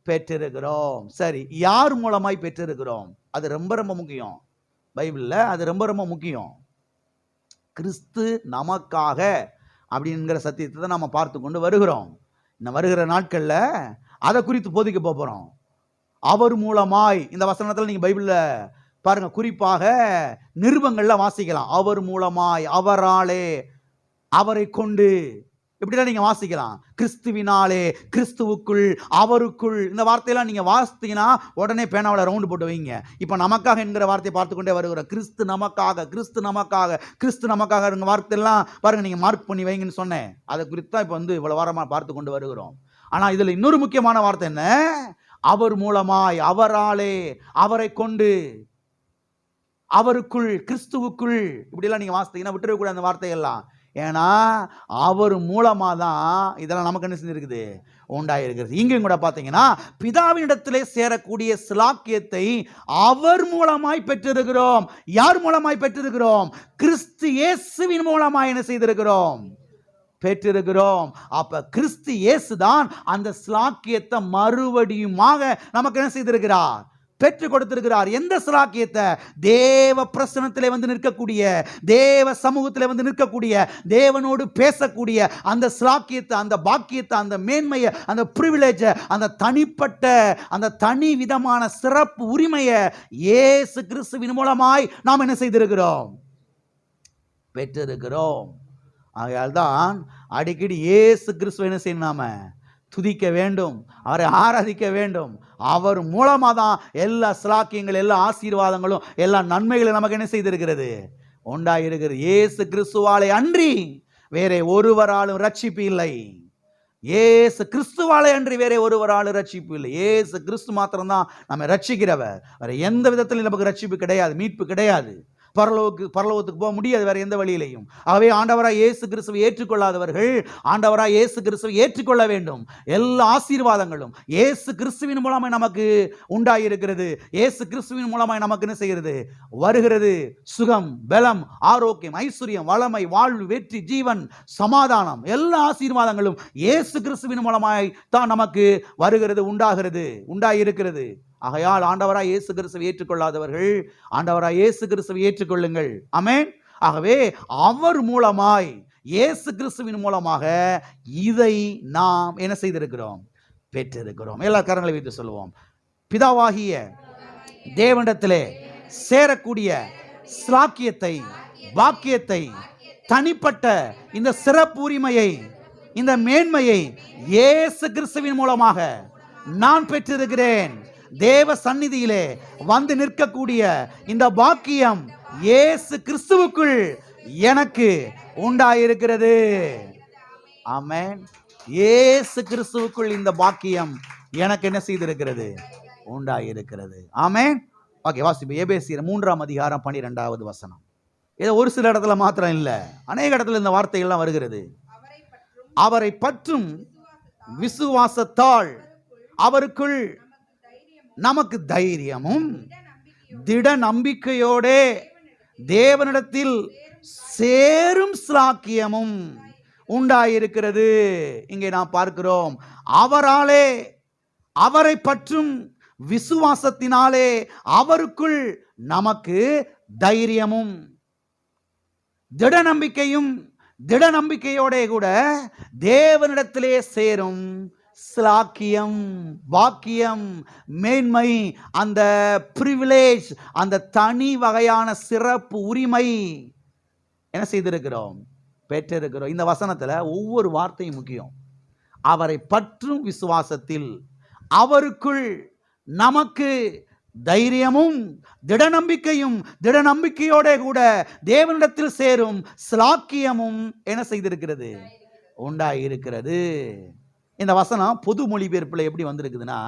பெற்றிருக்கிறோம். சரி, யார் மூலமாய் பெற்றிருக்கிறோம்? அது ரொம்ப ரொம்ப முக்கியம். பைபிளில் அது ரொம்ப ரொம்ப முக்கியம். கிறிஸ்து நமக்காக அப்படிங்கிற சத்தியத்தை தான் நம்ம பார்த்து கொண்டு வருகிறோம். இன்னும் வருகிற நாட்களில் அதை குறித்து போதிக்க போகிறோம். அவர் மூலமாய், இந்த வசனத்தில் நீங்கள் பைபிளில் பாருங்க, குறிப்பாக நிருபங்கள்ல வாசிக்கலாம். அவர் மூலமாய், அவராலே, அவரை கொண்டு, இப்படிலாம் நீங்க வாசிக்கலாம். கிறிஸ்துவினாலே, கிறிஸ்துவுக்குள், அவருக்குள், இந்த வார்த்தையெல்லாம் நீங்க வாசித்தீங்கன்னா உடனே பேனாவில் ரவுண்டு போட்டு வைங்க. இப்போ நமக்காக என்கிற வார்த்தையை பார்த்து கொண்டே வருகிறோம். கிறிஸ்து நமக்காக, கிறிஸ்து நமக்காக, கிறிஸ்து நமக்காக வார்த்தையெல்லாம் பாருங்க, நீங்க மார்க் பண்ணி வைங்கன்னு சொன்னேன். அதை குறித்து தான் இப்போ இவ்வளவு வாரமாக பார்த்து கொண்டு வருகிறோம். ஆனா இதுல இன்னொரு முக்கியமான வார்த்தை என்ன? அவர் மூலமாய், அவராலே, அவரை கொண்டு, அவருக்குள், கிறிஸ்துவுக்குள், இப்படிலாம் நீங்க வாசித்தீங்கன்னா விட்டுறக்கூடாது அந்த வார்த்தையெல்லாம். ஏன்னா அவர் மூலமா தான் இதெல்லாம் நமக்கு என்ன செஞ்சிருக்குது, உண்டாயிருக்கிறது. இங்கேயும் கூட பார்த்தீங்கன்னா பிதாவினிடத்திலே சேரக்கூடிய சிலாக்கியத்தை அவர் மூலமாய் பெற்றிருக்கிறோம். யார் மூலமாய் பெற்றிருக்கிறோம்? கிறிஸ்து இயேசுவின் மூலமாய் என்ன செய்திருக்கிறோம், பெற்றிருக்கிறோம். அப்ப கிறிஸ்து இயேசு தான் அந்த சிலாக்கியத்தை மறுபடியுமாக நமக்கு என்ன செய்திருக்கிறார், பெற்று கொடுத்திருக்கிறார். எந்த சிலாக்கியத்தை? தேவ பிரசன்னத்திலே வந்து நிற்கக்கூடிய, தேவ சமூகத்திலே வந்து நிற்கக்கூடிய, தேவனோடு பேசக்கூடிய அந்த சிலாக்கியத்தை, அந்த பாக்கியத்தை, அந்த மேன்மையை, அந்த பிரிவிலேஜ, அந்த தனிப்பட்ட, அந்த தனி விதமான சிறப்பு உரிமையை இயேசு கிறிஸ்துவின் மூலமாய் நாம் என்ன செய்திருக்கிறோம், பெற்றிருக்கிறோம். ஆகையால் தான் அடிக்கடி இயேசு கிறிஸ்துவை என்ன செய்யணும், நாம துதிக்க வேண்டும், அவரை ஆராதிக்க வேண்டும். அவர் மூலமாக தான் எல்லா சிலாக்கியங்கள், எல்லா ஆசீர்வாதங்களும், எல்லா நன்மைகளும் நமக்கு என்ன செய்திருக்கிறது, உண்டாயிருக்கிறது. இயேசு கிறிஸ்துவாலே அன்றி வேற ஒருவராலும் ரட்சிப்பு இல்லை. இயேசு கிறிஸ்துவாலே அன்றி வேற ஒருவராலும் ரட்சிப்பு இல்லை. இயேசு கிறிஸ்து மாத்திரம்தான் நம்ம ரட்சிக்கிறவர். வேற எந்த விதத்திலும் நமக்கு ரட்சிப்பு கிடையாது, மீட்பு கிடையாது. பரலோகத்துக்கு போக முடியாது வேற எந்த வழியிலையும். ஆகவே ஆண்டவராய் இயேசு கிறிஸ்துவை ஏற்றுக்கொள்ளாதவர்கள் ஆண்டவராய் இயேசு கிறிஸ்துவை ஏற்றுக்கொள்ள வேண்டும். எல்லா ஆசீர்வாதங்களும் இயேசு கிறிஸ்துவின் மூலமாய் நமக்கு உண்டாயிருக்கிறது. இயேசு கிறிஸ்துவின் மூலமாய் நமக்கு என்ன செய்கிறது, வருகிறது. சுகம், பலம், ஆரோக்கியம், ஐஸ்வர்யம், வளமை, வாழ்வு, வெற்றி, ஜீவன், சமாதானம், எல்லா ஆசீர்வாதங்களும் இயேசு கிறிஸ்துவின் மூலமாய் தான் நமக்கு வருகிறது, உண்டாயிருக்கிறது. ஆகையால் ஆண்டவராய் இயேசு கிறிஸ்துவை ஏற்றுக்கொள்ளாதவர்கள் ஆண்டவராய் இயேசு கிறிஸ்துவை ஏற்றுக்கொள்ளுங்கள். ஆமென். ஆகவே அவர் மூலமாய், இயேசு கிறிஸ்துவின் மூலமாக இதை நாம் என்ன செய்திருக்கிறோம், பெற்றிருக்கிறோம். எல்லா கரங்களை வைத்து சொல்லுவோம். பிதாவாகிய தேவனிடத்திலே சேரக்கூடிய ஸ்லாக்கியத்தை, பாக்கியத்தை, தனிப்பட்ட இந்த சிறப்பு உரிமையை, இந்த மேன்மையை இயேசு கிறிஸ்துவின் மூலமாக நான் பெற்றிருக்கிறேன். தேவ சந்நிதியிலே வந்து நிற்கக்கூடிய இந்த பாக்கியம் இயேசு கிறிஸ்துவுக்குள் எனக்கு உண்டாயிருக்கிறது. ஆமென். இயேசு கிறிஸ்துவுக்குள் இந்த பாக்கியம் எனக்கு என்ன செய்திருக்கிறது, உண்டாயிருக்கிறது. ஆமென். ஓகே, வாசிப்போம். எபேசியர் 3:12 வசனம். ஏதோ ஒரு சில இடத்துல மாத்திரம் இல்லை, அநேக இடத்துல இந்த வார்த்தைகள்லாம் வருகிறது. அவரை பற்றும் விசுவாசத்தால் அவருக்குள் நமக்கு தைரியமும் திட நம்பிக்கையோட தேவனிடத்தில் சேரும் ஸ்லாக்கியமும் உண்டாயிருக்கிறது. இங்கே நாம் பார்க்கிறோம், அவராலே, அவரை பற்றும் விசுவாசத்தினாலே அவருக்குள் நமக்கு தைரியமும் திட நம்பிக்கையும், திட நம்பிக்கையோட கூட தேவனிடத்திலே சேரும் ஸ்லாக்கியம், பாக்கியம், மேன்மை, அந்த பிரிவிலேஜ், அந்த தனி வகையான சிறப்பு உரிமை என்ன செய்திருக்கிறோம், பெற்றிருக்கிறோம். இந்த வசனத்தில் ஒவ்வொரு வார்த்தையும் முக்கியம். அவரை பற்றும் விசுவாசத்தில் அவருக்குள் நமக்கு தைரியமும் திட நம்பிக்கையும், திட நம்பிக்கையோட கூட தேவனிடத்தில் சேரும் ஸ்லாக்கியமும் என்ன செய்திருக்கிறது, உண்டாயிருக்கிறது. இந்த வசனம் பொது மொழிபெயர்ப்பில் எப்படி வந்திருக்குதுன்னா,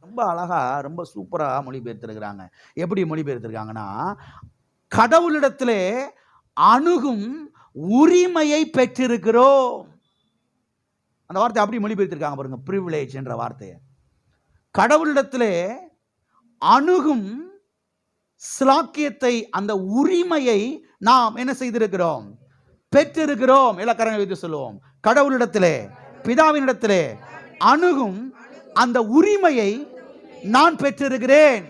ரொம்ப அழகா, ரொம்ப சூப்பராக மொழிபெயர்த்திருக்கிறாங்க. எப்படி மொழிபெயர்த்திருக்காங்கன்னா, கடவுளிடத்திலே அணுகும் உரிமையை பெற்றிருக்கிறோம். அந்த வார்த்தை அப்படி மொழிபெயர்த்திருக்காங்க பாருங்க, பிரிவிலேஜ் என்ற வார்த்தையை. கடவுளிடத்திலே அணுகும் ஸ்லாக்கியத்தை, அந்த உரிமையை நாம் என்ன செய்திருக்கிறோம், பெற்றிருக்கிறோம். எல்லா கரங்களை வைத்து சொல்லுவோம். கடவுளிடத்திலே, பிதாவினிடத்திலே அணுகும் அந்த உரிமையை நான் பெற்றிருக்கிறேன்.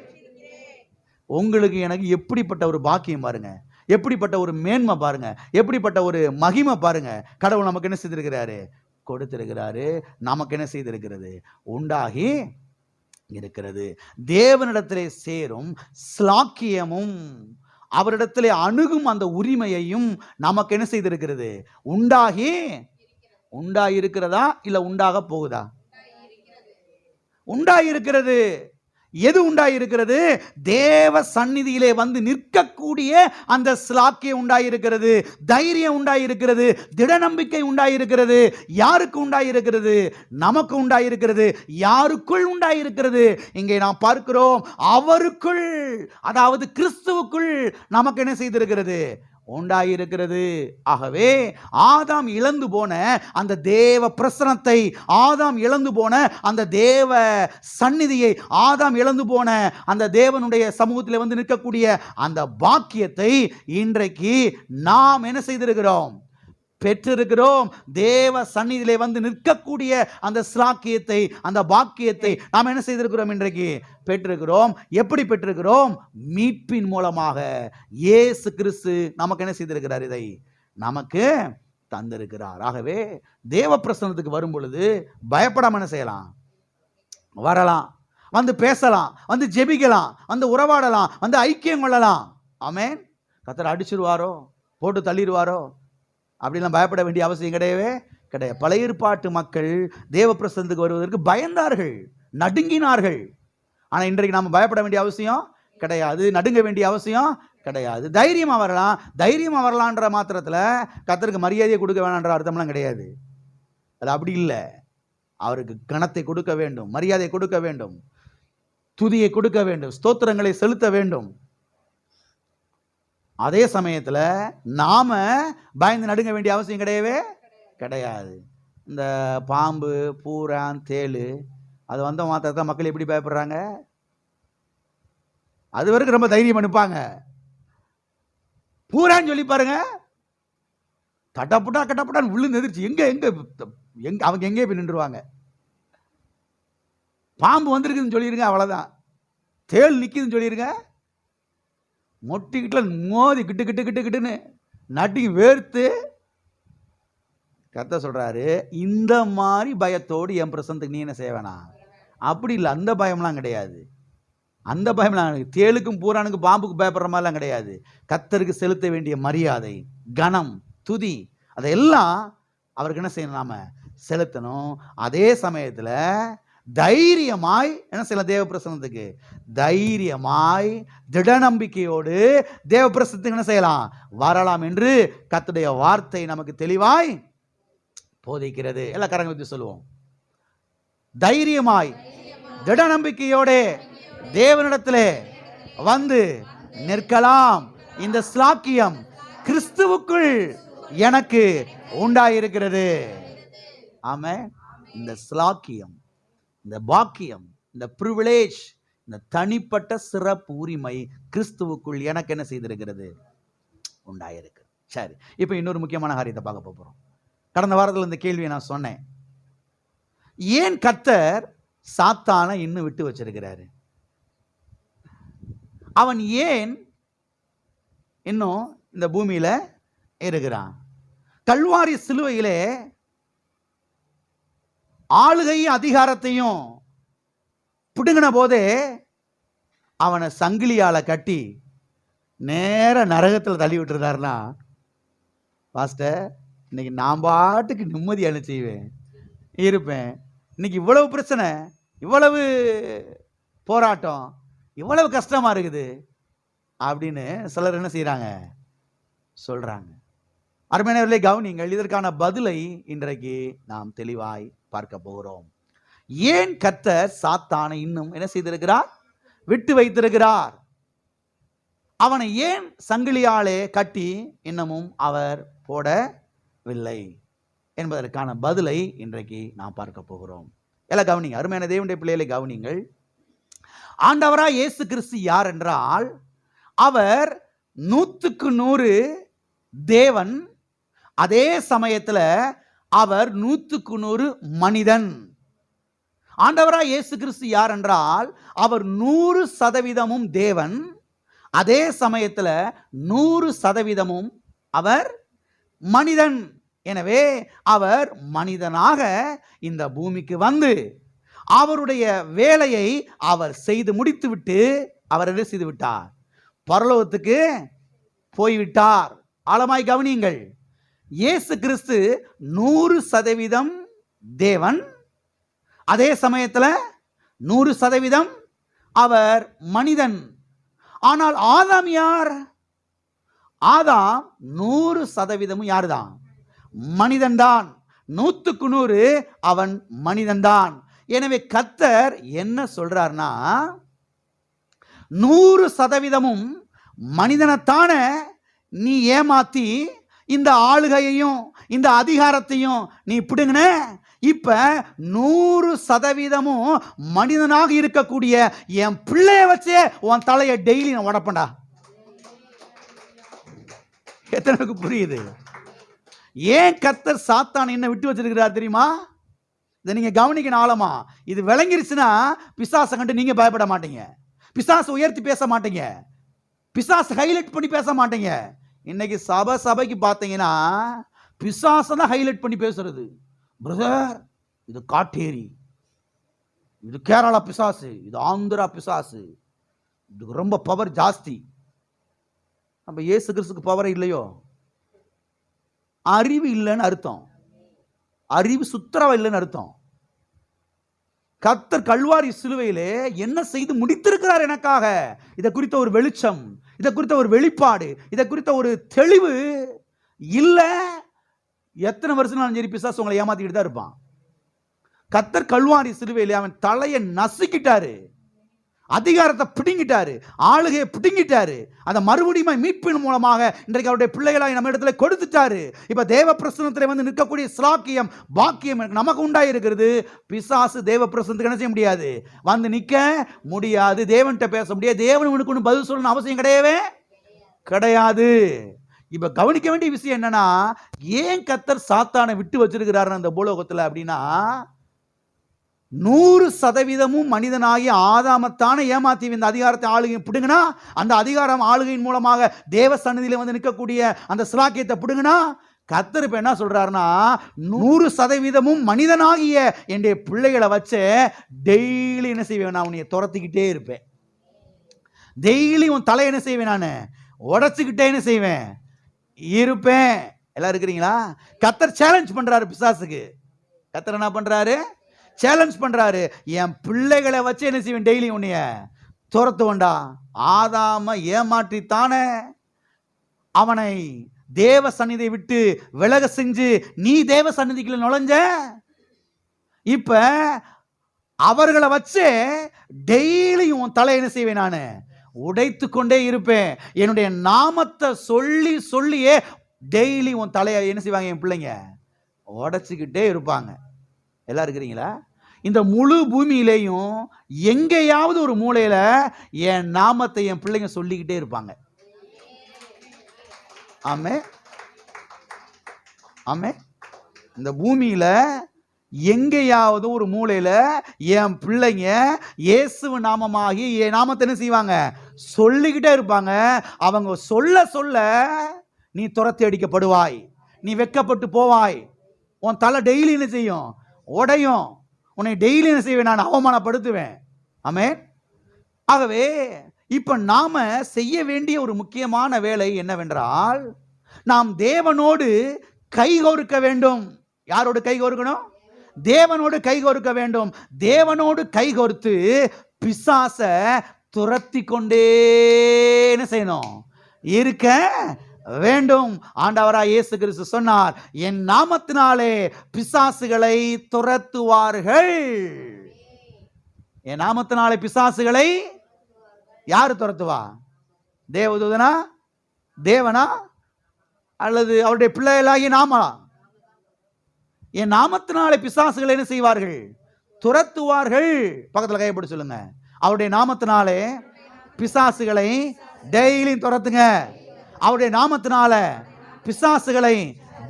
உங்களுக்கு எனக்கு எப்படிப்பட்ட ஒரு பாக்கியம் பாருங்க, எப்படிப்பட்ட ஒரு மேன்மை பாருங்க, எப்படிப்பட்ட ஒரு மகிமை பாருங்க. கடவுள் நமக்கு என்ன செய்திருக்கிறாரு, கொடுத்திருக்கிறாரு. நமக்கு என்ன செய்திருக்கிறது, உண்டாகி இருக்கிறது. தேவனிடத்திலே சேரும் ஸ்லாக்கியமும் அவரிடத்திலே அணுகும் அந்த உரிமையையும் நமக்கு என்ன செய்திருக்கிறது, உண்டாயிருக்கிறதா இல்ல உண்டாக போகுதா? உண்டாயிருக்கிறது. எது உண்டாயிருக்கிறது? தேவ சந்நிதியிலே வந்து நிற்கக்கூடிய அந்த ஸ்லாக்கியம் உண்டாயிருக்கிறது, தைரியம் உண்டாயிருக்கிறது, திட நம்பிக்கை உண்டாயிருக்கிறது. யாருக்கு உண்டாயிருக்கிறது? நமக்கு உண்டாயிருக்கிறது. யாருக்குள் உண்டாயிருக்கிறது? இங்கே நாம் பார்க்கிறோம், அவருக்குள், அதாவது கிறிஸ்துவுக்குள் நமக்கு என்ன செய்திருக்கிறது, உண்டாயிருக்கிறது. ஆகவே ஆதாம் இழந்து போன அந்த தேவ பிரசனத்தை, ஆதாம் இழந்து போன அந்த தேவ சந்நிதியை, ஆதாம் இழந்து போன அந்த தேவனுடைய சமூகத்தில் வந்து நிற்கக்கூடிய அந்த பாக்கியத்தை இன்றைக்கு நாம் என்ன செய்திருக்கிறோம்? பெற்றிருக்கிறோம். தேவ சந்நிதியிலே வந்து நிற்கக்கூடிய அந்த ஸ்லாக்கியத்தை, அந்த பாக்கியத்தை நாம் என்ன செய்திருக்கிறோம்? இன்றைக்கு பெற்றிருக்கிறோம். எப்படி பெற்றிருக்கிறோம்? மீட்பின் மூலமாக. இயேசு கிறிஸ்து நமக்கு என்ன செய்திருக்கிறார்? இதை நமக்கு தந்திருக்கிறார். ஆகவே தேவ பிரசன்னத்துக்கு வரும் பொழுது பயப்படாம என்ன செய்யலாம்? வரலாம், வந்து பேசலாம், வந்து ஜெபிக்கலாம், வந்து உறவாடலாம், வந்து ஐக்கியம் கொள்ளலாம். ஆமென். கர்த்தர் அடிச்சிருவாரோ, போட்டு தள்ளிடுவாரோ அப்படிலாம் பயப்பட வேண்டிய அவசியம் கிடையவே கிடையாது. பழைய ஏற்பாட்டு மக்கள் தேவ பிரசன்னத்துக்கு வருவதற்கு பயந்தார்கள், நடுங்கினார்கள். ஆனால் இன்றைக்கு நாம் பயப்பட வேண்டிய அவசியம் கிடையாது, நடுங்க வேண்டிய அவசியம் கிடையாது. தைரியமா வரலாம். தைரியமா வரலான்ற மாத்திரத்தில் கர்த்தருக்கு மரியாதையை கொடுக்க வேணான்ற அர்த்தம்லாம் கிடையாது. அது அப்படி இல்லை. அவருக்கு கணத்தை கொடுக்க வேண்டும், மரியாதை கொடுக்க வேண்டும், துதியை கொடுக்க வேண்டும், ஸ்தோத்திரங்களை செலுத்த வேண்டும். அதே சமயத்தில் நாம பயந்து நடுங்க வேண்டிய அவசியம் கிடையவே கிடையாது. இந்த பாம்பு, பூரான், தேளு அது வந்த மாத்திரத்தை மக்கள் எப்படி பயப்படுறாங்க? அது வரைக்கும் ரொம்ப தைரியம் அனுப்பாங்க. பூரான்னு சொல்லி பாருங்க, தட்டப்புட்டா கட்டப்புட்டான்னு விழுந்து எதிர்ச்சி எங்க எங்க எங்க அவங்க எங்கே போய் நின்றுவாங்க. பாம்பு வந்திருக்குதுன்னு சொல்லிருங்க, அவ்வளவுதான். தேள் நிக்குதுன்னு சொல்லிருங்க, மொட்டிக்கிட்ட மோதி கிட்டு கிட்டு கிட்டு கிட்டுன்னு நட்டி வேர்த்து. கர்த்தர் சொல்றாரு, இந்த மாதிரி பயத்தோடு என் பிரசனத்துக்கு நீ என்ன செய்ய வேணாம். அப்படி இல்லை, அந்த பயம்லாம் கிடையாது. அந்த பயம்லாம் தேளுக்கும் பூரானுக்கும் பாம்புக்கும் பயப்படுற மாதிரிலாம் கிடையாது. கர்த்தருக்கு செலுத்த வேண்டிய மரியாதை, கனம், துதி அதையெல்லாம் அவருக்கு என்ன செய்யணும்? நாம செலுத்தணும். அதே சமயத்தில் தைரியமாய் என்ன செய்யலாம்? தேவ பிரசன்னத்துக்கு தைரியமாய் திட நம்பிக்கையோடு தேவ பிரசன்னத்துக்கு என்ன செய்யலாம்? வரலாம் என்று கர்த்தருடைய வார்த்தை நமக்கு தெளிவாய் போதிக்கிறது. எல்லாம் கரங்களை வைத்து சொல்லுவோம். தைரியமாய் திட நம்பிக்கையோடு தேவனிடத்திலே வந்து நிற்கலாம். இந்த ஸ்லாக்கியம் கிறிஸ்துவுக்குள் எனக்கு உண்டாயிருக்கிறது. ஆமென். இந்த ஸ்லாக்கியம், இந்த பாக்கியம், இந்த பிரிவிலேஜ், இந்த தனிப்பட்ட சிறப்பு உரிமை கிறிஸ்துவுக்குள் எனக்கு என்ன செய்திருக்கிறது? உண்டாயிருக்கு. சரி, இப்போ இன்னொரு முக்கியமான காரியத்தை பார்க்க போகிறோம். கடந்த வாரத்தில் இந்த கேள்வியை நான் சொன்னேன். ஏன் கர்த்தர் சாத்தானை இன்னும் விட்டு வச்சிருக்கிறாரு? அவன் ஏன் இன்னும் இந்த பூமியில இருக்கிறான்? கல்வாரி சிலுவையிலே ஆளுகை அதிகாரத்தையும் பிடுங்கின போதே அவனை சங்கிலியால கட்டி நேர நரகத்தில் தள்ளி விட்டுருந்தாருன்னா, பாஸ்டர் இன்னைக்கு நான் பாட்டுக்கு நிம்மதி செய்வேன் இருப்பேன். இன்னைக்கு இவ்வளவு பிரச்சனை, இவ்வளவு போராட்டம், இவ்வளவு கஷ்டமா இருக்குது அப்படின்னு சிலர் என்ன செய்யறாங்க? சொல்றாங்க. அருமையானவர்களே கவனிங்கள், இதற்கான பதிலை இன்றைக்கு நாம் தெளிவாய் பார்க்க போகிறோம். ஏன் கர்த்தர் சாத்தானை இன்னும் என்ன செய்திருக்கிறார்? விட்டு வைத்திருக்கிறார். அவனை ஏன் சங்கிலியாலே கட்டி இன்னமும் அவர் போடவில்லை என்பதற்கான பதிலை இன்றைக்கு நாம் பார்க்க போகிறோம். எல்லாம் கவனிங்க, அருமையான தேவனுடைய பிள்ளைகளை கவனிங்கள். ஆண்டவராய் இயேசு கிறிஸ்து யார் என்றால், அவர் 100% தேவன், அதே சமயத்தில் அவர் 100% மனிதன். ஆண்டவராய் இயேசு கிறிஸ்து யார் என்றால், அவர் 100% தேவன், அதே சமயத்தில் 100% அவர் மனிதன். எனவே அவர் மனிதனாக இந்த பூமிக்கு வந்து அவருடைய வேலையை அவர் செய்து முடித்துவிட்டு அவர் என்ன செய்து விட்டார்? பரலோகத்துக்கு போய்விட்டார். ஆழமாய் கவனியுங்கள். இயேசு கிறிஸ்து 100% தேவன், அதே சமயத்தில் 100% அவர் மனிதன். ஆனால் ஆதாம் யார்? ஆதாம் 100% யாருதான்? மனிதன்தான். 100% அவன் மனிதன்தான். எனவே கர்த்தர் என்ன சொல்றார்னா, 100% மனிதனைத்தான நீ ஏமாத்தி இந்த ஆளுகையையும் இந்த அதிகாரத்தையும் நீ பிடுங்கின. இப்ப 100% மனிதனாக இருக்கக்கூடிய என் பிள்ளைய வச்சே உன் தலையை டெய்லி நான் உடப்பேன்டா. எத்தனைக்கு புரியுது? ஏன் கர்த்தர் சாத்தான் என்ன விட்டு வச்சிருக்கிறார் தெரியுமா? இதை நீங்க கவனிக்கணும் ஆழமா. இது விளங்கிருச்சுன்னா பிசாசை கண்டு நீங்க பயப்பட மாட்டீங்க, பிசாசை உயர்த்தி பேச மாட்டீங்க, பிசாசை ஹைலைட் பண்ணி பேச மாட்டீங்க. இன்னைக்கு சபைக்கு பார்த்தீங்கன்னா பிசாசை தான் ஹைலைட் பண்ணி பேசுறது. பிரதர், இது காட்டேரி, இது கேரளா பிசாசு, இது ஆந்திரா பிசாசு, இதுக்கு ரொம்ப பவர் ஜாஸ்தி. நம்ம இயேசு கிறிஸ்துக்கு பவர் இல்லையோ? அறிவு இல்லைன்னு அர்த்தம், அறிவு சுத்தரவா இல்லைன்னு அர்த்தம். கர்த்தர் கல்வாரி சிலுவையிலே என்ன செய்து முடித்திருக்கிறார் எனக்காக, இதை குறித்த ஒரு வெளிச்சம், இதை குறித்த ஒரு வெளிப்பாடு, இதை குறித்த ஒரு தெளிவு இல்லை. எத்தனை வருஷம் சரி பிசாசு உங்களை ஏமாத்திக்கிட்டு தான் இருப்பான். கர்த்தர் கல்வாரி சிலுவையிலே அவன் தலையை நசுக்கிட்டாரு, அதிகாரத்தை பிடுங்கிட்டாரு, ஆளுகையை பிடுங்கிட்டாரு. அதை மறுபடியும் மீட்பின் மூலமாக இன்றைக்கு அவருடைய பிள்ளைகளாய் நம்ம இடத்துல கொடுத்துட்டாரு. இப்ப தேவ பிரசன்னத்தில் வந்து நிற்கக்கூடிய ஸ்லாக்கியம் பாக்கியம் நமக்கு உண்டாயிருக்கிறது. பிசாசு தேவ பிரசன்னத்துக்கு என்ன செய்ய முடியாது, வந்து நிற்க முடியாது, தேவன்கிட்ட பேச முடியாது, தேவனுக்கு ஒன்று பதில் சொல்லணும் அவசியம் கிடையவே கிடையாது. இப்ப கவனிக்க வேண்டிய விஷயம் என்னன்னா, ஏன் கர்த்தர் சாத்தானை விட்டு வச்சிருக்கிறாரு அந்த பூலோகத்தில் அப்படின்னா, 100% மனிதனாகி ஆதாமத்தான ஏமாத்தி இந்த அதிகாரத்தை ஆளுகை பிடுங்கினா, அந்த அதிகாரம் ஆளுகையின் மூலமாக தேவ சந்நிதியில வந்து நிற்கக்கூடிய அந்த சிலாக்கியத்தை பிடுங்கினா, கர்த்தர் இப்ப என்ன சொல்றாருன்னா, 100% மனிதனாகிய என்னுடைய பிள்ளைகளை வச்சு டெய்லி என்ன செய்வேன், நான் உன்னை துரத்திக்கிட்டே இருப்பேன். டெய்லி உன் தலை என்ன செய்வேன், நான் உடைச்சுக்கிட்டே என்ன செய்வேன் இருப்பேன். எல்லாம் இருக்கிறீங்களா? கர்த்தர் சேலஞ்ச் பண்றாரு பிசாசுக்கு. கர்த்தர் என்ன பண்றாரு, சேலஞ்ச் பண்றாரு. என் பிள்ளைகளை வச்சு என்ன செய்வேன், டெய்லி உன்னைய துரத்துவண்டா. ஆதாம ஏமாற்றித்தானே அவனை தேவ சந்நிதியை விட்டு விலக செஞ்சு நீ தேவ சந்நிதிக்குள்ள நுழைஞ்ச. இப்ப அவர்களை வச்சு டெய்லியும் உன் தலை என்ன செய்வேன், நான் உடைத்து கொண்டே இருப்பேன். என்னுடைய நாமத்தை சொல்லி சொல்லியே டெய்லி உன் தலையை என்ன செய்வாங்க, என் பிள்ளைங்க உடைச்சுக்கிட்டே இருப்பாங்க. எல்லாம் இருக்கிறீங்களா? இந்த முழு பூமியிலேயும் எங்கேயாவது ஒரு மூலையில என் நாமத்தை என் பிள்ளைங்க சொல்லிக்கிட்டே இருப்பாங்க. ஆமே ஆமே. இந்த பூமியில எங்கேயாவது ஒரு மூலையில என் பிள்ளைங்க இயேசு நாமமாகி என் நாமத்தை என்ன செய்வாங்க, சொல்லிக்கிட்டே இருப்பாங்க. அவங்க சொல்ல சொல்ல நீ துரத்தி அடிக்கப்படுவாய், நீ வெட்கப்பட்டு போவாய், உன் தலை டெய்லி என்ன செய்யும், உடையும், உன்னை டெய்லி என்ன செய்வேன், நான் அவமானப்படுத்துவேன். ஆமென். ஆகவே இப்ப நாம செய்ய வேண்டிய ஒரு முக்கியமான வேலை என்னவென்றால், நாம் தேவனோடு கைகோர்க்க வேண்டும். யாரோடு கைகோர்க்கணும்? தேவனோடு கைகோர்க்க வேண்டும். தேவனோடு கைகோர்த்து பிசாச துரத்தி கொண்டே என்ன செய்யணும், இருக்க வேண்டும். ஆண்டவராய் இயேசு கிறிஸ்து சொன்னார், என் நாமத்தினாலே பிசாசுகளை துரத்துவார்கள். என் நாமத்தினாலே பிசாசுகளை யாரு துரத்துவா? தேவதூதனா, தேவனா, அல்லது அவருடைய பிள்ளைகளாகி நாமா? என் நாமத்தினாலே பிசாசுகளை என்ன செய்வார்கள், துரத்துவார்கள். பக்கத்தில் கைப்படி சொல்லுங்க, அவருடைய நாமத்தினாலே பிசாசுகளை டெய்லியும் துரத்துங்க. அவருடைய நாமத்தினால பிசாசுகளை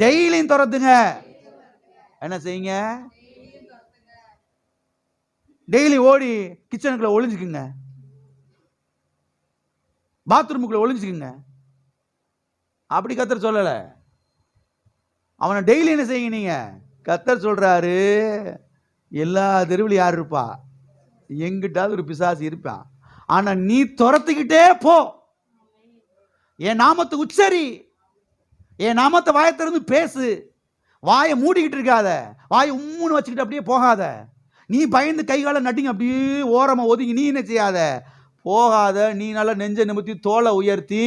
டெய்லியும் துரத்துங்க. என்ன செய்யுங்க, டெய்லி ஓடி கிச்சனுக்குள்ள ஒளிஞ்சுக்குங்க, பாத்ரூமுக்குள்ள ஒளிஞ்சுக்குங்க. அப்படி கர்த்தர் சொல்லல. அவனை டெய்லி என்ன செய்யுங்க, நீங்க கர்த்தர் சொல்றாரு, எல்லா தெருவிலும் யார் இருப்பா, எங்கிட்டாவது ஒரு பிசாசு இருப்பான். ஆனா நீ துரத்துக்கிட்டே போ, என் நாமத்தை உச்சரி, என் நாமத்தை வாயை திறந்து பேசு. வாயை மூடிக்கிட்டு இருக்காத, வாயை உம்முன்னு வச்சுக்கிட்டு அப்படியே போகாத. நீ பயந்து கைகால நட்டிங்க அப்படியே ஓரமா ஒதுங்கி நீ என்ன செய்யாத, போகாத. நீ நல்லா நெஞ்ச நிமித்தி தோலை உயர்த்தி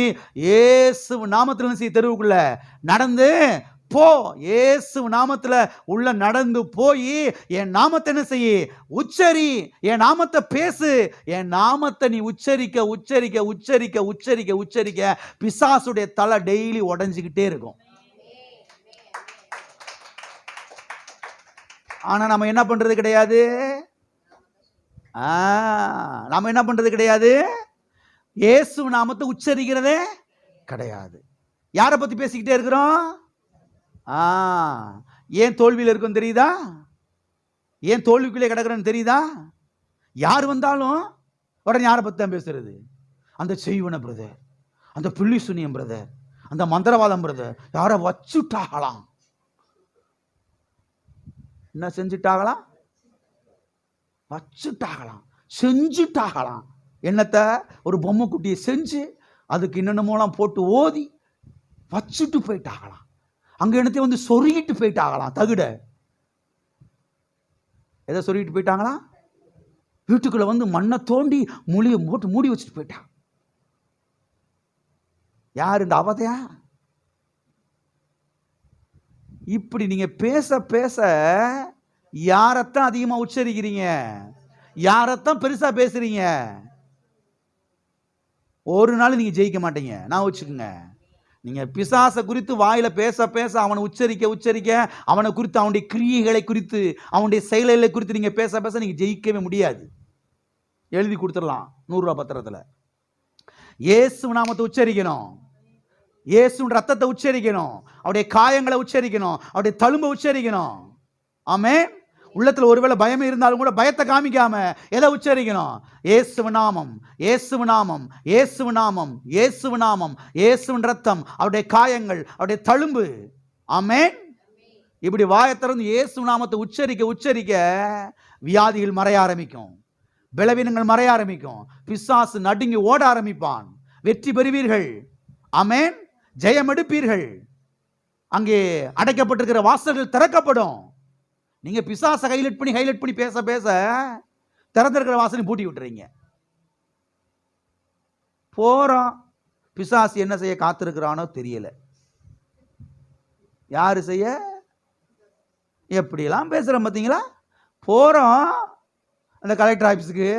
இயேசு நாமத்தில் செய்ய தெருவுக்குள்ள நடந்து போ, இயேசு நாமத்துல உள்ள நடந்து போய் என் நாமத்தை என்ன செய்ய, உச்சரி, என் நாமத்தை பேசு. என் நாமத்தை நீ உச்சரிக்க உச்சரிக்க உச்சரிக்க உச்சரிக்க உச்சரிக்க பிசாசுடைய தலை டெய்லி உடைஞ்சுக்கிட்டே இருக்கும். ஆனா நம்ம என்ன பண்றது கிடையாது, நாம என்ன பண்றது கிடையாது, இயேசு நாமத்தை உச்சரிக்கிறதே கிடையாது. யாரை பத்தி பேசிக்கிட்டே இருக்கிறோம்? ஏன் தோல்வியில் இருக்கும் தெரியுதா? ஏன் தோல்விக்குள்ளே கிடக்குறேன்னு தெரியுதா? யார் வந்தாலும் உடனே யாரை பத்தி தான் பேசுறது? அந்த செய்வன பிரதர், அந்த புள்ளி சுனியம் பிரதர், அந்த மந்திரவாதம் பிரதர், யாரை வச்சுட்டாகலாம், என்ன செஞ்சுட்டாகலாம், வச்சுட்டாகலாம், செஞ்சுட்டாகலாம். என்னத்தை? ஒரு பொம்மை குட்டியை செஞ்சு அதுக்கு என்னென்னமோலாம் போட்டு ஓதி வச்சுட்டு போயிட்டாகலாம். அங்க என்னத்தையும் வந்து சொருகிட்டு போயிட்டாகலாம். தகுட எதை சொருகிட்டு போயிட்டாங்களாம்? வீட்டுக்குள்ள வந்து மண்ணை தோண்டி மூலியை போட்டு மூடி வச்சுட்டு போயிட்டான். யார் இந்த அவதையா? இப்படி நீங்க பேச பேச யாரத்தான் அதிகமா உச்சரிக்கிறீங்க, யாரத்தான் பெருசா பேசுறீங்க, ஒரு நாள் நீங்க ஜெயிக்க மாட்டீங்க. நான் வச்சுக்கோங்க, நீங்க பிசாசை குறித்து வாயில பேச பேச அவனை உச்சரிக்க உச்சரிக்க அவனை குறித்து, அவனுடைய கிரியைகளை குறித்து, அவனுடைய செயல்களை குறித்து நீங்க பேச பேச நீங்க ஜெயிக்கவே முடியாது. எழுதி கொடுத்துடலாம் 100 ரூபாய் பத்திரத்துல. இயேசு நாமத்தை உச்சரிக்கணும், இயேசு ரத்தத்தை உச்சரிக்கணும், அவருடைய காயங்களை உச்சரிக்கணும், அவருடைய தழும்பை உச்சரிக்கணும். ஆமென். உள்ளத்துல ஒருவேளை பயமே இருந்தாலும் கூட பயத்தை காமிக்காம எதை உச்சரிக்கணும்? இயேசு நாமம், இயேசு நாமம், இயேசு நாமம், இயேசு நாமம், இயேசுவின் ரத்தம், அவருடைய காயங்கள், அவருடைய தழும்பு. ஆமென். இப்படி வாயை திறந்து இயேசு நாமத்தை உச்சரிக்க உச்சரிக்க வியாதிகள் மறைய ஆரம்பிக்கும், பலவீனங்கள் மறைய ஆரம்பிக்கும், பிசாசு நடுங்கி ஓட ஆரம்பிப்பான். வெற்றி பெறுவீர்கள். ஆமென். ஜெயம் எடுப்பீர்கள். அங்கே அடைக்கப்பட்டிருக்கிற வாசல்கள் திறக்கப்படும். நீங்க பிசாசை ஹைலைட் பண்ணி பேச பேச திறந்திருக்கிற வாசலையும் பூட்டி விட்டுறீங்க. போறோம், பிசாசு என்ன செய்ய காத்திருக்கிறானோ தெரியல. யாரு செய்ய? எப்படியெல்லாம் பேசுறோம் பார்த்தீங்களா? போறோம் அந்த கலெக்டர் ஆபீஸுக்கு,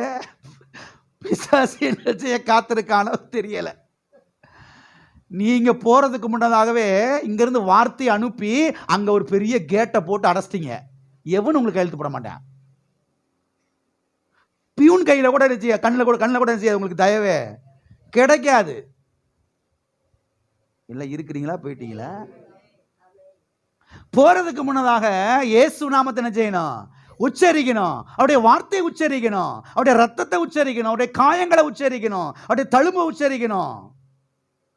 பிசாசு என்ன செய்ய காத்திருக்கானோ தெரியல. நீங்க போறதுக்கு முன்னதாகவே இங்கிருந்து வார்த்தை அனுப்பி அங்க ஒரு பெரிய கேட்டை போட்டு அடைச்சிட்டீங்க. எவனும் உங்களுக்கு கையெழுத்து போட மாட்டேன். பியூன் கையில கூட கண்ணில் கூட செய்யாது, உங்களுக்கு தயவே கிடைக்காது. இல்லை இருக்கிறீங்களா, போயிட்டீங்களா? போறதுக்கு முன்னதாக இயேசு நாமத்தை என்ன செய்யணும்? உச்சரிக்கணும். அவருடைய வார்த்தையை உச்சரிக்கணும், அவருடைய ரத்தத்தை உச்சரிக்கணும், அவருடைய காயங்களை உச்சரிக்கணும், அவருடைய தழும்பை உச்சரிக்கணும்.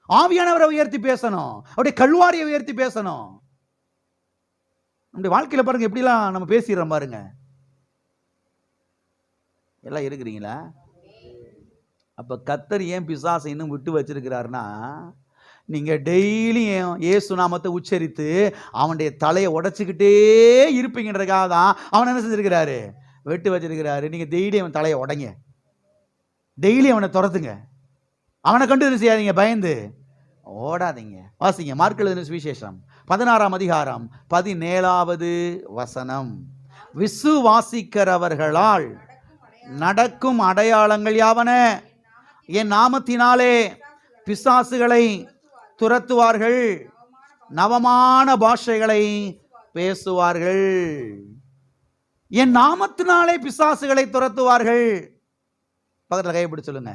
ஆவியானவரை உயர்த்தி பேசணும், அவருடைய கல்வாரியை உயர்த்தி பேசணும். நம்முடைய வாழ்க்கையில பாருங்க எப்படிலாம் நம்ம பேசிடுறோம் பாருங்க. எல்லாம் இருக்கிறீங்களா? அப்ப கர்த்தர் ஏன் பிசாசை இன்னும் விட்டு வச்சிருக்கிறாருன்னா, நீங்க டெய்லியும் இயேசு நாமத்தை உச்சரித்து அவனுடைய தலையை உடைச்சுக்கிட்டே இருப்பீங்கன்றதுக்காக தான் அவன் என்ன செஞ்சிருக்கிறாரு? விட்டு வச்சிருக்கிறாரு. நீங்க டெய்லி அவன் தலையை உடைங்க, டெய்லி அவனை துரத்துங்க, அவனை கண்டு என்ன செய்யாதீங்க, பயந்து ஓடாதீங்க. வாசிங்க மார்க் எழுதின சுவிசேஷம் 16ஆம் அதிகாரம் 17வது வசனம். விசுவாசிக்கிறவர்களால் நடக்கும் அடையாளங்கள் யாவன? என் நாமத்தினாலே பிசாசுகளை துரத்துவார்கள், நவமான பாஷைகளை பேசுவார்கள். என் நாமத்தினாலே பிசாசுகளை துரத்துவார்கள். பக்கத்தில் கைப்பிடி சொல்லுங்க.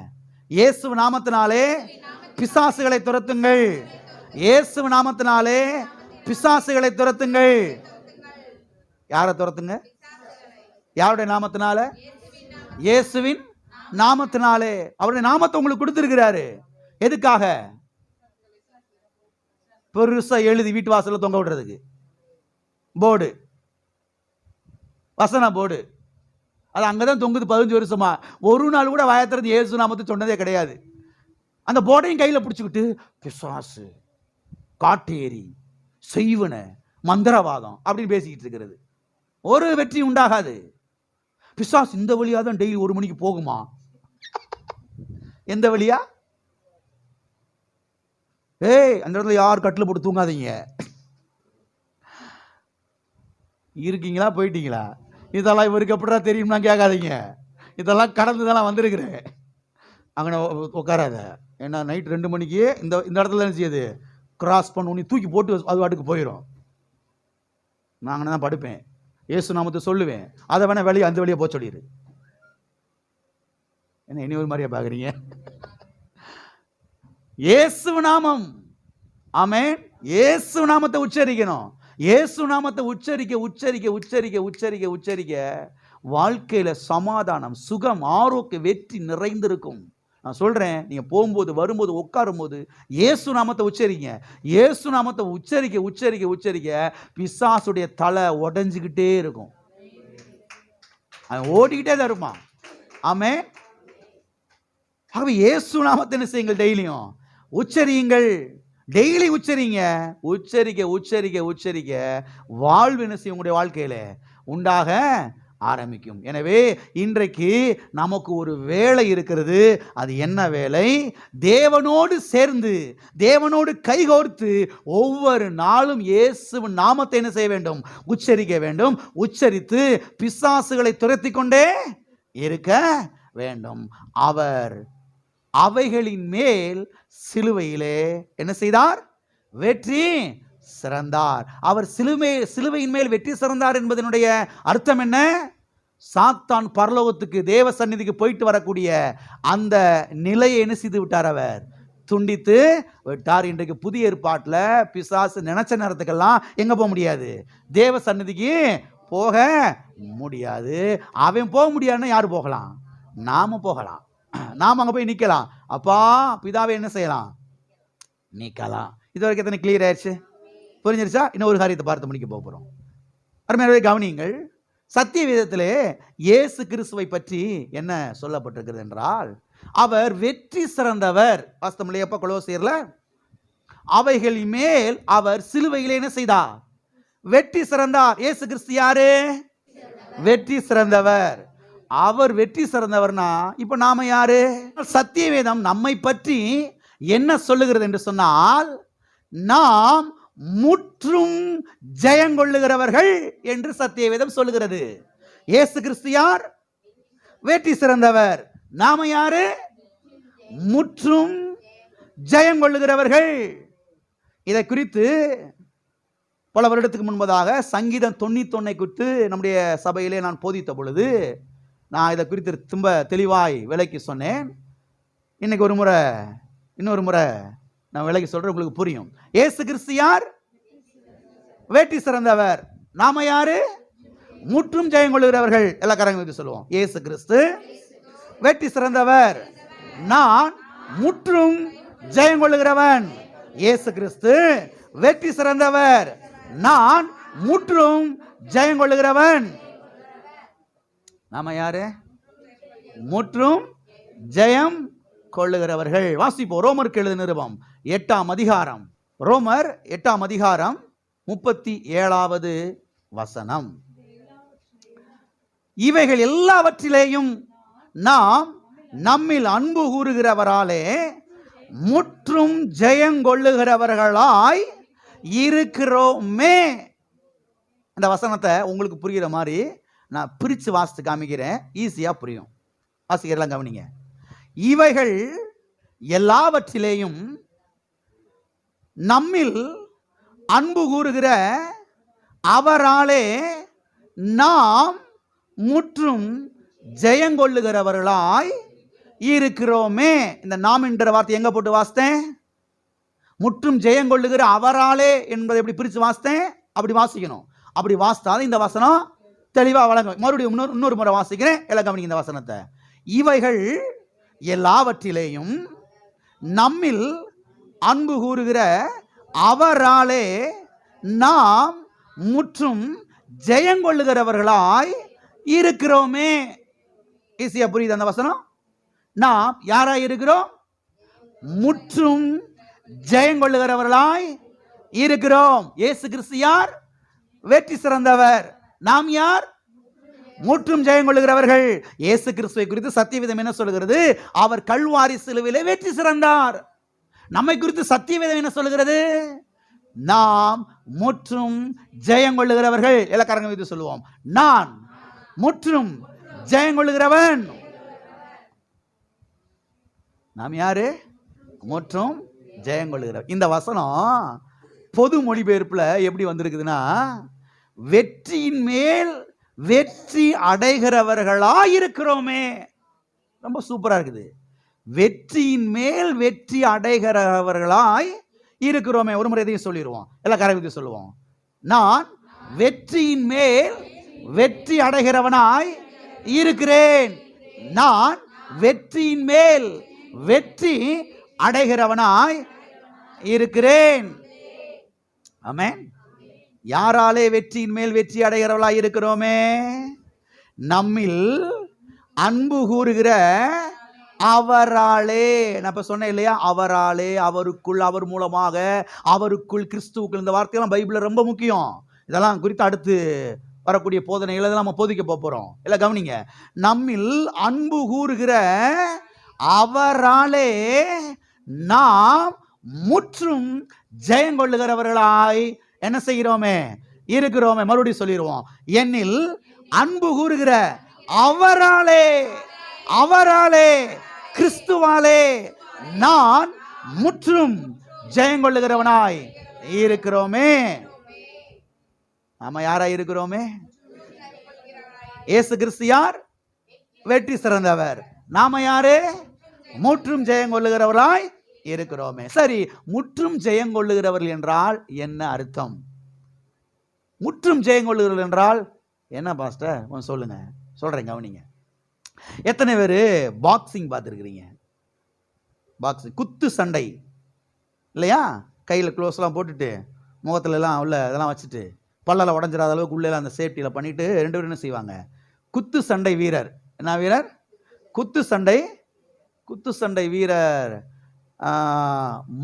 இயேசு நாமத்தினாலே பிசாசுகளை துரத்துங்கள், இயேசு நாமத்தினாலே பிசாசுகளை துரத்துங்கள். யாரை துரத்துங்க? யாருடைய நாமத்தினால? இயேசுவின் நாமத்தினாலே. அவருடைய நாமத்தை உங்களுக்கு கொடுத்திருக்கிறாரு. எதுக்காக? பெருசா எழுதி வீட்டு வாசல்ல தொங்க விடுறதுக்கு போர்டு, வசன போர்டு. அது அங்கதான் தொங்குது 15 வருஷமா. ஒரு நாள் கூட வாயத்திறது இயேசு நாமத்தை சொன்னதே கிடையாது. அந்த போர்டையும் கையில பிடிச்சுக்கிட்டு பிசாசு, காட்டேரி, செய்வன, மந்திரவாதம் அப்படின்னு பேசிக்கிட்டு இருக்கிறது. ஒரு வெற்றி உண்டாகாது. பிசாசு இந்த வழியா தான் டெய்லி 1 மணிக்கு போகுமா? எந்த வழியா? அந்த இடத்துல யார் கட்டில் போட்டு தூங்காதீங்க. இருக்கீங்களா போயிட்டீங்களா? இதெல்லாம் இவருக்கு எப்படா தெரியும்னா கேட்காதீங்க. இதெல்லாம் கடந்து தான் வந்திருக்கிறேன். அங்கே உட்காராத. ஏன்னா நைட் 2 மணிக்கு இந்த இடத்துல என்ன செய்யுது, கிராஸ் பண்ண உடனே தூக்கி போட்டு அது வாட்டுக்கு போயிடும். நான் அங்கே தான் படுப்பேன். இயேசு நாமத்தை சொல்லுவேன். அதை வேணா வெளியே அந்த வழியாக போக சொல்லிடு. என்ன இனி ஒரு மாதிரியா பார்க்குறீங்க? இயேசு நாமம். ஆமென். இயேசு நாமத்தை உச்சரிக்கணும். இயேசு நாமத்தை உச்சரிக்க உச்சரிக்க உச்சரிக்க உச்சரிக்க உச்சரிக்க வாழ்க்கையில சமாதானம், சுகம், ஆரோக்கிய, வெற்றி நிறைந்திருக்கும். நான் சொல்றேன், நீங்க போகும்போது, வரும்போது, உட்காரும் போது இயேசு நாமத்தை உச்சரிங்க. இயேசு நாமத்தை உச்சரிக்க உச்சரிக்க உச்சரிக்க பிசாசுடைய தலை உடைஞ்சுக்கிட்டே இருக்கும். அவன் ஓடிக்கிட்டே தான் இருப்பான். ஆமே. ஆகவே இயேசு நாமத்தை என்ன செய்யுங்கள், டெய்லியும் உச்சரியுங்கள். டெய்லி உச்சரிங்க. உச்சரிக்க உச்சரிக்க உச்சரிக்க வாழ்வு என்ன செய்யும், உங்களுடைய வாழ்க்கையில உண்டாக ஆரம்பிக்கும். எனவே இன்றைக்கு நமக்கு ஒரு வேலை இருக்கிறது. அது என்ன வேலை? தேவனோடு சேர்ந்து, தேவனோடு கைகோர்த்து ஒவ்வொரு நாளும் இயேசுவின் நாமத்தை என்ன செய்ய வேண்டும், உச்சரிக்க வேண்டும். உச்சரித்து பிசாசுகளை துரத்தி கொண்டே இருக்க வேண்டும். அவர் அவைகளின் மேல் சிலுவையிலே என்ன செய்தார்? வெற்றி சிறந்தார். அவர் சிலுவையின் மேல் வெற்றி சிறந்தார் என்பதனுடைய அர்த்தம் என்ன? சாத்தான் பரலோகத்துக்கு, தேவ சந்நிதிக்கு போயிட்டு வரக்கூடிய அந்த நிலையை என்ன செய்து விட்டார்? அவர் துண்டித்து விட்டார். இன்றைக்கு புதிய ஏற்பாட்டில் பிசாசு நினைச்ச நேரத்துக்கெல்லாம் எங்க போக முடியாது, தேவ சந்நிதிக்கு போக முடியாது. அவன் போக முடியாதுன்னா யார் போகலாம்? நாம போகலாம். நாம் அங்கே போய் நிற்கலாம். அப்பா பிதாவை என்ன செய்யலாம்? நிற்கலாம். இது வரைக்கும் எத்தனை கிளியர் ஆயிடுச்சு? புரிஞ்சிருச்சா? இன்னும் ஒரு காரியத்தை பார்த்து முடிக்க போகிறோம். அருமையானவர்களே கவனியுங்கள். சத்திய வேதத்திலே இயேசு கிறிஸ்துவை பற்றி என்ன சொல்லப்பட்டிருக்கிறது என்றால், அவர் வெற்றி சிறந்தவர். வாஸ்தவம் இல்லையப்பா? கொலோசியர்ல அவைகள் மேல் அவர் சிலுவையிலே என்ன செய்தார்? வெற்றி சிறந்தார். இயேசு கிறிஸ்து யாரு? வெற்றி சிறந்தவர். அவர் வெற்றி சிறந்தவர்னா இப்ப நாம யாரு? சத்திய வேதம் நம்மை பற்றி என்ன சொல்லுகிறது என்று சொன்னால், நாம் முற்றும் ஜெயங்கொள்ளுகிறவர்கள் என்று சத்திய வேதம் சொல்லுகிறது. இயேசு கிறிஸ்து யார்? வெற்றி சிறந்தவர். நாம யாரு? முற்றும் ஜெயங்கொள்ளுகிறவர்கள். இதை குறித்து பல வருடத்துக்கு முன்பதாக சங்கீதம் 91 குறித்து நம்முடைய சபையிலே நான் போதித்த பொழுது நான் இதை குறித்து ரொம்ப தெளிவாய் விளக்கி சொன்னேன். இன்னைக்கு இன்னொரு முறை நான் விளக்கி சொல்றேன், உங்களுக்கு புரியும். இயேசு கிறிஸ்து யார்? வெற்றி சிறந்தவர். நாம யாரு? முற்றும் ஜெயம் கொள்ளுகிறவர்கள். எல்லா காரங்களுக்கு சொல்லுவோம். இயேசு கிறிஸ்து வெற்றி சிறந்தவர். நான் முற்றும் ஜெயம் கொள்ளுகிறவன். இயேசு கிறிஸ்து வெற்றி சிறந்தவர். நான் முற்றும் ஜெயம் கொள்ளுகிறவன். நாம யாரு? முற்றும் ஜெயம் கொள்ளுகிறவர்கள். வாசிப்போம். ரோமருக்கு எழுதின நிருபம் 8ஆம் அதிகாரம். ரோமர் 8ஆம் அதிகாரம் 37வது வசனம். இவைகள் எல்லாவற்றிலேயும் நாம் நம்மில் அன்பு கூறுகிறவராலே முற்றும் ஜெயங்கொள்ளுகிறவர்களாய் இருக்கிறோமே. அந்த வசனத்தை உங்களுக்கு புரிகிற மாதிரி நான் பிரித்து வாசித்து காமிக்கிறேன், ஈஸியாக புரியும். வாசிக்கிறலாம் கவனிங்க. இவைகள் எல்லாவற்றிலேயும் நம்மில் அன்பு கூறுகிற அவராலே நாம் முற்றும் ஜெயங்கொள்ளுகிறவர்களாய் இருக்கிறோமே. இந்த நாம் என்ற வார்த்தை எங்க போட்டு வாசித்தேன்? முற்றும் ஜெயங்கொள்ளுகிற அவராலே என்பதை எப்படி பிரித்து வாசித்தேன்? அப்படி வாசிக்கணும். அப்படி வாசித்தாதான் இந்த வசனம் தெளிவாக வழங்கும். மறுபடியும் இன்னொரு முறை வாசிக்கிறேன், எல்லாம் கவனிங்க இந்த வசனத்தை. இவைகள் எல்லாவற்றிலேயும் நம்மில் அன்பு கூறுகிற அவராலே நாம் முற்றும் ஜெயங்கொள்ளுகிறவர்களாய் இருக்கிறோமே. ஈஸியா புரியுது அந்த வசனம்? நாம் யாராய் இருக்கிறோம்? முற்றும் ஜெயங்கொள்ளுகிறவர்களாய் இருக்கிறோம். இயேசு கிறிஸ்து யார்? வெற்றி சிறந்தவர். நாம் யார்? முற்றும் ஜெயங்கொள்ளுகிறவர்கள். இயேசு கிறிஸ்துவை குறித்து சத்தியவேதம் என்ன சொல்லுகிறது? அவர் கல்வாரி சிலுவையிலே வெற்றி சிறந்தார். நம்மை குறித்து சத்தியவேதம் என்ன சொல்லுகிறது? நாம் முற்றும் ஜெயங்கொள்ளுகிறவர்கள். இலக்காரங்க மீது சொல்லுவோம், நான் முற்றும் ஜெயங்கொள்ளுகிறவன். நாம் யாரு? முற்றும் ஜெயங்கொள்ளுகிறவர். இந்த வசனம் பொது மொழிபெயர்ப்புல எப்படி வந்திருக்குதுன்னா, வெற்றியின் மேல் வெற்றி அடைகிறவர்களாயிருக்கிறோமே. ரொம்ப சூப்பரா இருக்குது. வெற்றியின் மேல் வெற்றி அடைகிறவர்களாய் இருக்கிறோமே. ஒரு முறை இதையும் சொல்லிடுவோம், எல்லா காரியத்தையும் சொல்லுவோம். நான் வெற்றியின் மேல் வெற்றி அடைகிறவனாய் இருக்கிறேன். நான் வெற்றியின் மேல் வெற்றி அடைகிறவனாய் இருக்கிறேன். ஆமென். யாராலே வெற்றியின் மேல் வெற்றி அடைகிறவளாய் இருக்கிறோமே? நம்மில் அன்பு கூறுகிற அவராலே. நான் இப்ப சொன்னேன் இல்லையா, அவராலே, அவருக்குள், அவர் மூலமாக, அவருக்குள், கிறிஸ்துவுக்குள். இந்த வார்த்தையெல்லாம் பைபிள்ல ரொம்ப முக்கியம். இதெல்லாம் குறித்து அடுத்து வரக்கூடிய போதனைகளை நம்ம போதிக்க போறோம். எல்லாம் கவனிங்க. நம்மில் அன்பு கூறுகிற அவராலே நாம் முற்றும் ஜெயங்கொள்ளுகிறவர்களாய் என்ன செய்கிறோமே? இருக்கிறோமே. மறுபடியும் சொல்லிடுவோம், என்னில் அன்பு கூறுகிற அவராலே, அவராலே, கிறிஸ்துவாலே நான் முற்றும் ஜெயங்கொள்ளுகிறவனாய் இருக்கிறோமே. நாம யாரா இருக்கிறோமே? இயேசு கிறிஸ்து யார்? வெற்றி சிறந்தவர். நாம யாரு? முற்றும் ஜெயங்கொள்ளுகிறவர்களாய் இருக்கிறோமே. சரி, முற்றும் ஜெயங்கொள்ளுகிறவர்கள் என்றால் என்ன அர்த்தம்? முற்றும் ஜெயங்கொள்ளுகிறவர்கள் என்றால் என்ன பாஸ்டர்? கொஞ்சம் சொல்லுங்க. சொல்றேன், கவனிங்க. எத்தனை பேர் பாக்ஸிங் பார்த்துருக்கிறீங்க? பாக்ஸிங், குத்து சண்டை இல்லையா? கையில் க்ளோஸ்லாம் போட்டுட்டு முகத்துல எல்லாம் உள்ள இதெல்லாம் வச்சுட்டு பல்லல உடஞ்சிடாத அளவுக்கு உள்ளே அந்த சேஃப்டியில் பண்ணிட்டு ரெண்டு பேரும் என்ன செய்வாங்க? குத்து சண்டை வீரர். என்ன வீரர்? குத்து சண்டை. குத்து சண்டை வீரர்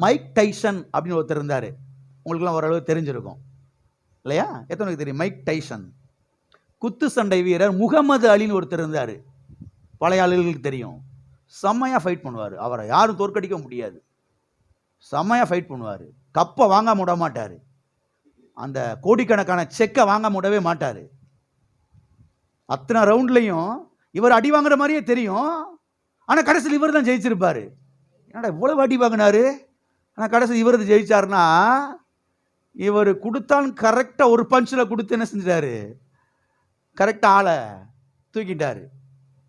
மைக் டைசன் அப்படின்னு ஒருத்தர் இருந்தார். உங்களுக்குலாம் ஓரளவு தெரிஞ்சிருக்கும் இல்லையா? எத்தனைக்கு தெரியும் மைக் டைசன்? குத்து சண்டை வீரர் முகமது அலின்னு ஒருத்தர் இருந்தார். பழைய ஆளுகளுக்கு தெரியும். செம்மையாக ஃபைட் பண்ணுவார். அவரை யாரும் தோற்கடிக்க முடியாது. செம்மையாக ஃபைட் பண்ணுவார். கப்பை வாங்க விட மாட்டார். அந்த கோடிக்கணக்கான செக்கை வாங்க விடவே மாட்டார். அத்தனை ரவுண்ட்லையும் இவர் அடி வாங்குற மாதிரியே தெரியும். ஆனால் கடைசியில் இவர் தான் ஜெயிச்சிருப்பார். என்னடா இவ்வளவு அடி வாங்கினாரு, ஆனால் கடைசி இவர் ஜெயிச்சாருன்னா, இவர் கொடுத்தாலும் கரெக்டாக ஒரு பஞ்சில் கொடுத்து என்ன செஞ்சிட்டாரு? கரெக்டாக ஆளை தூக்கிட்டாரு.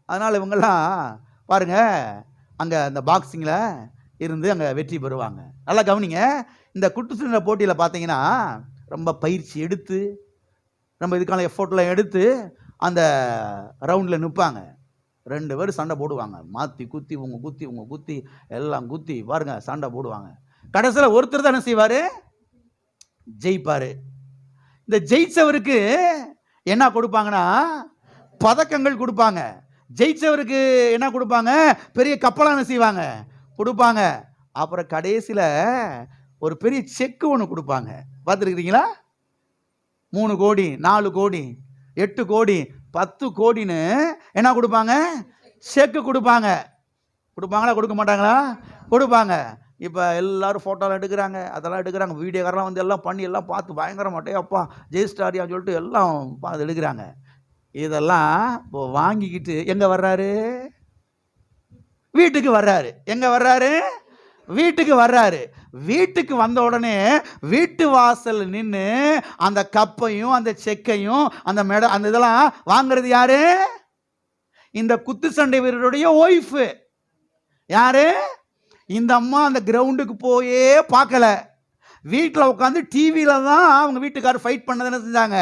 அதனால் இவங்கெல்லாம் பாருங்க, அங்கே அந்த பாக்ஸிங்கில் இருந்து அங்கே வெற்றி பெறுவாங்க. நல்லா கவனிங்க. இந்த குத்துச்சண்டை போட்டியில் பார்த்தீங்கன்னா ரொம்ப பயிற்சி எடுத்து, ரொம்ப இதுக்கான எஃபோர்ட்லாம் எடுத்து அந்த ரவுண்டில் நிற்பாங்க. ரெண்டு பேரும் சண்டை போடுவாங்க. மாற்றி குத்தி உங்க குத்தி உங்க குத்தி எல்லாம் குத்தி பாருங்க சண்டை போடுவாங்க. கடைசியில் ஒருத்தர் தான் என்ன செய்வார்? ஜெயிப்பார். இந்த ஜெயிச்சவருக்கு என்ன கொடுப்பாங்கன்னா பதக்கங்கள் கொடுப்பாங்க. ஜெயிச்சவருக்கு என்ன கொடுப்பாங்க? பெரிய கப்பலாக என்ன செய்வாங்க? கொடுப்பாங்க. அப்புறம் கடைசியில் ஒரு பெரிய செக்கு ஒன்று கொடுப்பாங்க. பார்த்துருக்கிறீங்களா? 3 கோடி 4 கோடி 8 கோடி 10 கோடின்னு என்ன கொடுப்பாங்க? செக்கு கொடுப்பாங்க. கொடுப்பாங்களா கொடுக்க மாட்டாங்களா? கொடுப்பாங்க. இப்போ எல்லாரும் ஃபோட்டோலாம் எடுக்கிறாங்க, அதெல்லாம் எடுக்கிறாங்க. வீடியோக்காரெலாம் வந்து எல்லாம் பண்ணி எல்லாம் பார்த்து பயங்கர மாட்டே அப்பா ஜெயிஸ்டாரியான்னு சொல்லிட்டு எல்லாம் பார்த்து எடுக்கிறாங்க. இதெல்லாம் இப்போ வாங்கிக்கிட்டு எங்கே வர்றாரு? வீட்டுக்கு வர்றாரு. எங்கே வர்றாரு? வீட்டுக்கு வர்றாரு. வீட்டுக்கு வந்த உடனே வீட்டு வாசல் நின்று அந்த கப்பையும் அந்த செக்கையும் அந்த அந்த இதெல்லாம் வாங்குறது யாரு? இந்த குத்து சண்டை வீரருடைய ஒய்ஃபு. யாரு? இந்த அம்மா அந்த கிரவுண்டுக்கு போயே பார்க்கல. வீட்டில் உட்காந்து டிவியில் தான் அவங்க வீட்டுக்காரர் ஃபைட் பண்ணதை என்ன செஞ்சாங்க?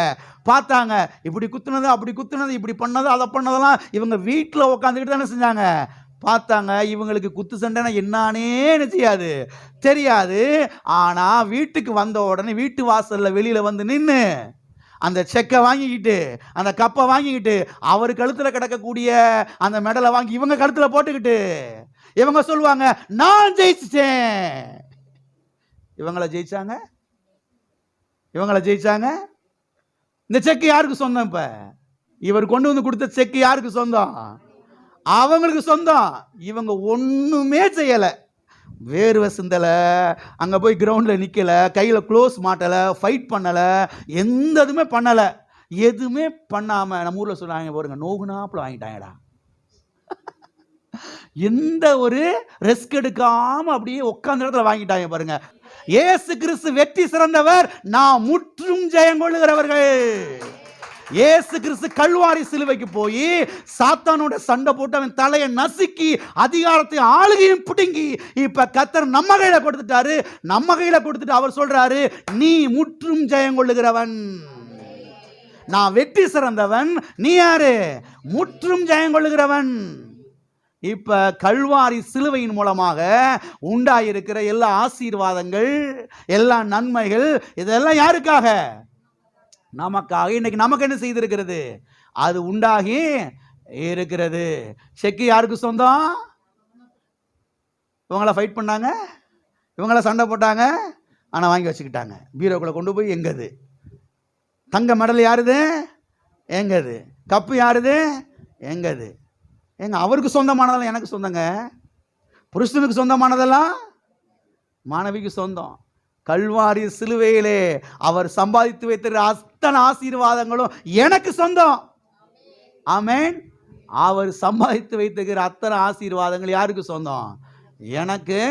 பார்த்தாங்க. இப்படி குத்துனது அப்படி குத்துனது இப்படி பண்ணது அதை பண்ணதெல்லாம் இவங்க வீட்டில் உட்காந்துக்கிட்டு தான் என்ன செஞ்சாங்க? பார்த்தாங்க. இவங்களுக்கு குத்து சண்டைனா என்னானே செய்யாது, தெரியாது. ஆனால் வீட்டுக்கு வந்த உடனே வீட்டு வாசலில் வெளியில் வந்து நின்று அந்த செக்கை வாங்கிக்கிட்டு அந்த கப்பை வாங்கிக்கிட்டு அவர் கழுத்தில் கிடக்கக்கூடிய அந்த மெடலை வாங்கி இவங்க கழுத்தில் போட்டுக்கிட்டு இவங்க சொல்லுவாங்க நான் ஜெயிச்சிட்டேன். இவங்களை ஜெயிச்சாங்க. இவங்களை ஜெயிச்சாங்க. இந்த செக்கு யாருக்கு சொந்தம்? இப்ப இவர் கொண்டு வந்து கொடுத்த செக்கு யாருக்கு சொந்தம்? அவங்களுக்கு சொந்தம். இவங்க ஒண்ணுமே செய்யல. வேர்வை சிந்தலை, அங்கே போய் கிரவுண்டில் நிற்கலை, கையில் க்ளோஸ் மாட்டலை, ஃபைட் பண்ணலை, எந்த இதுவுமே பண்ணலை. எதுவுமே பண்ணாமல் நம்ம ஊரில் சொல்கிறாங்க பாருங்க, நோகுனாப்பில் வாங்கிட்டாங்கடா. எந்த ஒரு ரெஸ்க் எடுக்காமல் அப்படியே உட்கார்ந்த இடத்துல வாங்கிட்டாங்க பாருங்க. இயேசு கிறிஸ்து வெற்றி சிறந்தவர், நான் முற்றும் ஜெயம் கொள்ளுகிறவர்கள். இயேசு கிறிஸ்து கல்வாரி சிலுவைக்கு போய் சாத்தானோட சண்டை போட்டு அவன் தலையை நசுக்கி அதிகாரத்தை ஆளுகையும் பிடுங்கி இப்ப கர்த்தர் நம்ம கையில கொடுத்துட்டாரு. நம்ம கையில கொடுத்துட்டு அவர் சொல்றாரு, நீ முற்றும் ஜெயம் கொள்ளுகிறவன், நான் வெற்றி சிறந்தவன், நீ யாரு? முற்றும் ஜெயம் கொள்ளுகிறவன். இப்ப கல்வாரி சிலுவையின் மூலமாக உண்டாயிருக்கிற எல்லா ஆசீர்வாதங்கள், எல்லா நன்மைகள், இதெல்லாம் யாருக்காக? நமக்காக. இன்னைக்கு நமக்கு என்ன செய்திருக்கிறது? அது உண்டாகி இருக்கிறது. செக்கு யாருக்கு சொந்தம்? இவங்கள ஃபைட் பண்ணாங்க, இவங்கள சண்டை போட்டாங்க, ஆனால் வாங்கி வச்சுக்கிட்டாங்க. பீரோக்குள்ள கொண்டு போய் எங்கது? தங்க மெடல் யாருது? எங்கது? கப்பு யாருது? எங்கது? எங்க அவருக்கு சொந்தமானதெல்லாம் எனக்கு சொந்தங்க. புருஷனுக்கு சொந்தமானதெல்லாம் மாணவிக்கு சொந்தம். கல்வாரி சிலுவையிலே அவர் சம்பாதித்து வைத்திருக்கிற அத்தனை ஆசீர்வாதங்களும் எனக்கு சொந்தம். ஆமென். அவர் சம்பாதித்து வைத்திருக்கிற அத்தனை ஆசீர்வாதங்கள் யாருக்கு சொந்தம்? எனக்கு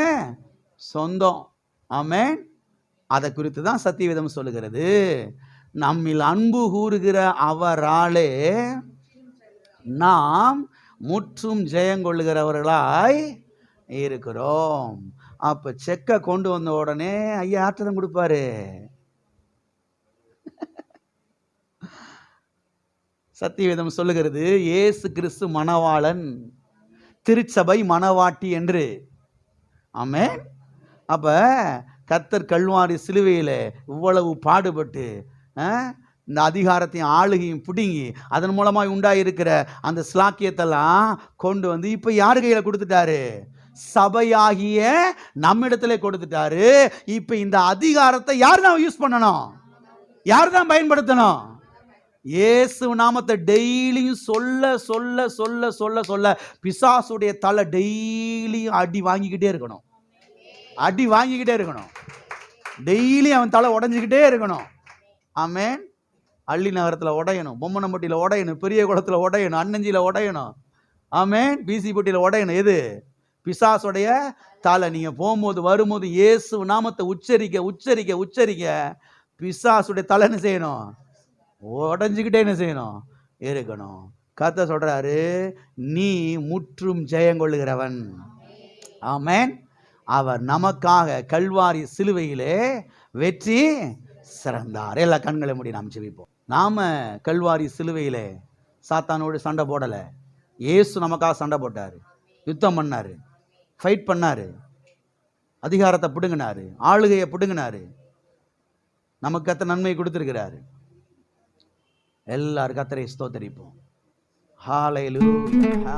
சொந்தம். ஆமென். அதை குறித்து தான் சத்தியவேதம் சொல்லுகிறது. நம்மில் அன்பு கூறுகிற அவராலே நாம் முற்றும் ஜெயங்கொள்ளுகிறவர்களாய் இருக்கிறோம். அப்ப செக்கை கொண்டு வந்த உடனே ஐயா ஆற்றலம் கொடுப்பாரு. சத்தியவேதம் சொல்லுகிறது, இயேசு கிறிஸ்து மணவாளன், திருச்சபை மணவாட்டி என்று. ஆமென். அப்ப கர்த்தர் கல்வாரி சிலுவையில இவ்வளவு பாடுபட்டு இந்த அதிகாரத்தையும் ஆளுகையும் பிடுங்கி அதன் மூலமாக உண்டாயிருக்கிற அந்த ஸ்லாக்கியத்தெல்லாம் கொண்டு வந்து இப்ப யாரு கையில கொடுத்துட்டாரு? சபையாகிய நம்மிடத்துல கொடுத்துட்டாரு. இப்ப இந்த அதிகாரத்தை யார் தான் யூஸ் பண்ணணும்? யார் தான் பயன்படுத்தணும்? இயேசு நாமத்தை டெய்லியும் சொல்ல சொல்ல சொல்ல சொல்ல சொல்ல பிசாசுடைய தலை டெய்லியும் அடி வாங்கிக்கிட்டே இருக்கணும். அடி வாங்கிக்கிட்டே இருக்கணும். டெய்லி அவன் தலை உடைஞ்சிக்கிட்டே இருக்கணும். ஆமென். அள்ளி நகரத்தில் உடையணும், பொம்மனம்பட்டியில் உடையணும், பெரிய குளத்தில் உடையணும், அன்னஞ்சியில் உடையணும். ஆமென். பிசி பட்டியில் உடையணும். எது? பிசாசுடைய தலை. நீங்க போகும்போது வரும்போது இயேசு நாமத்தை உச்சரிக்க உச்சரிக்க உச்சரிக்க பிசாசுடைய தலை என்ன செய்யணும்? உடைஞ்சுக்கிட்டே என்ன செய்யணும்? இருக்கணும். கர்த்தர் சொல்றாரு, நீ முற்றும் ஜெயங்கொள்ளுகிறவன். ஆமென். அவர் நமக்காக கல்வாரி சிலுவையிலே வெற்றி சிறந்தார். எல்லா கண்களை மூடி நாம் ஜெபிப்போம். நாம கல்வாரி சிலுவையிலே சாத்தானோடு சண்டை போடலை. இயேசு நமக்காக சண்டை போட்டாரு, யுத்தம் பண்ணாரு, ஃபைட் பண்ணாரு, அதிகாரத்தை பிடுங்கினாரு, ஆளுகையை பிடுங்கினாரு, நமக்கு கர்த்தர் நன்மை கொடுத்திருக்கிறாரு. எல்லாரும் கர்த்தரை ஸ்தோத்திரிப்போம். ஹல்லேலூயா.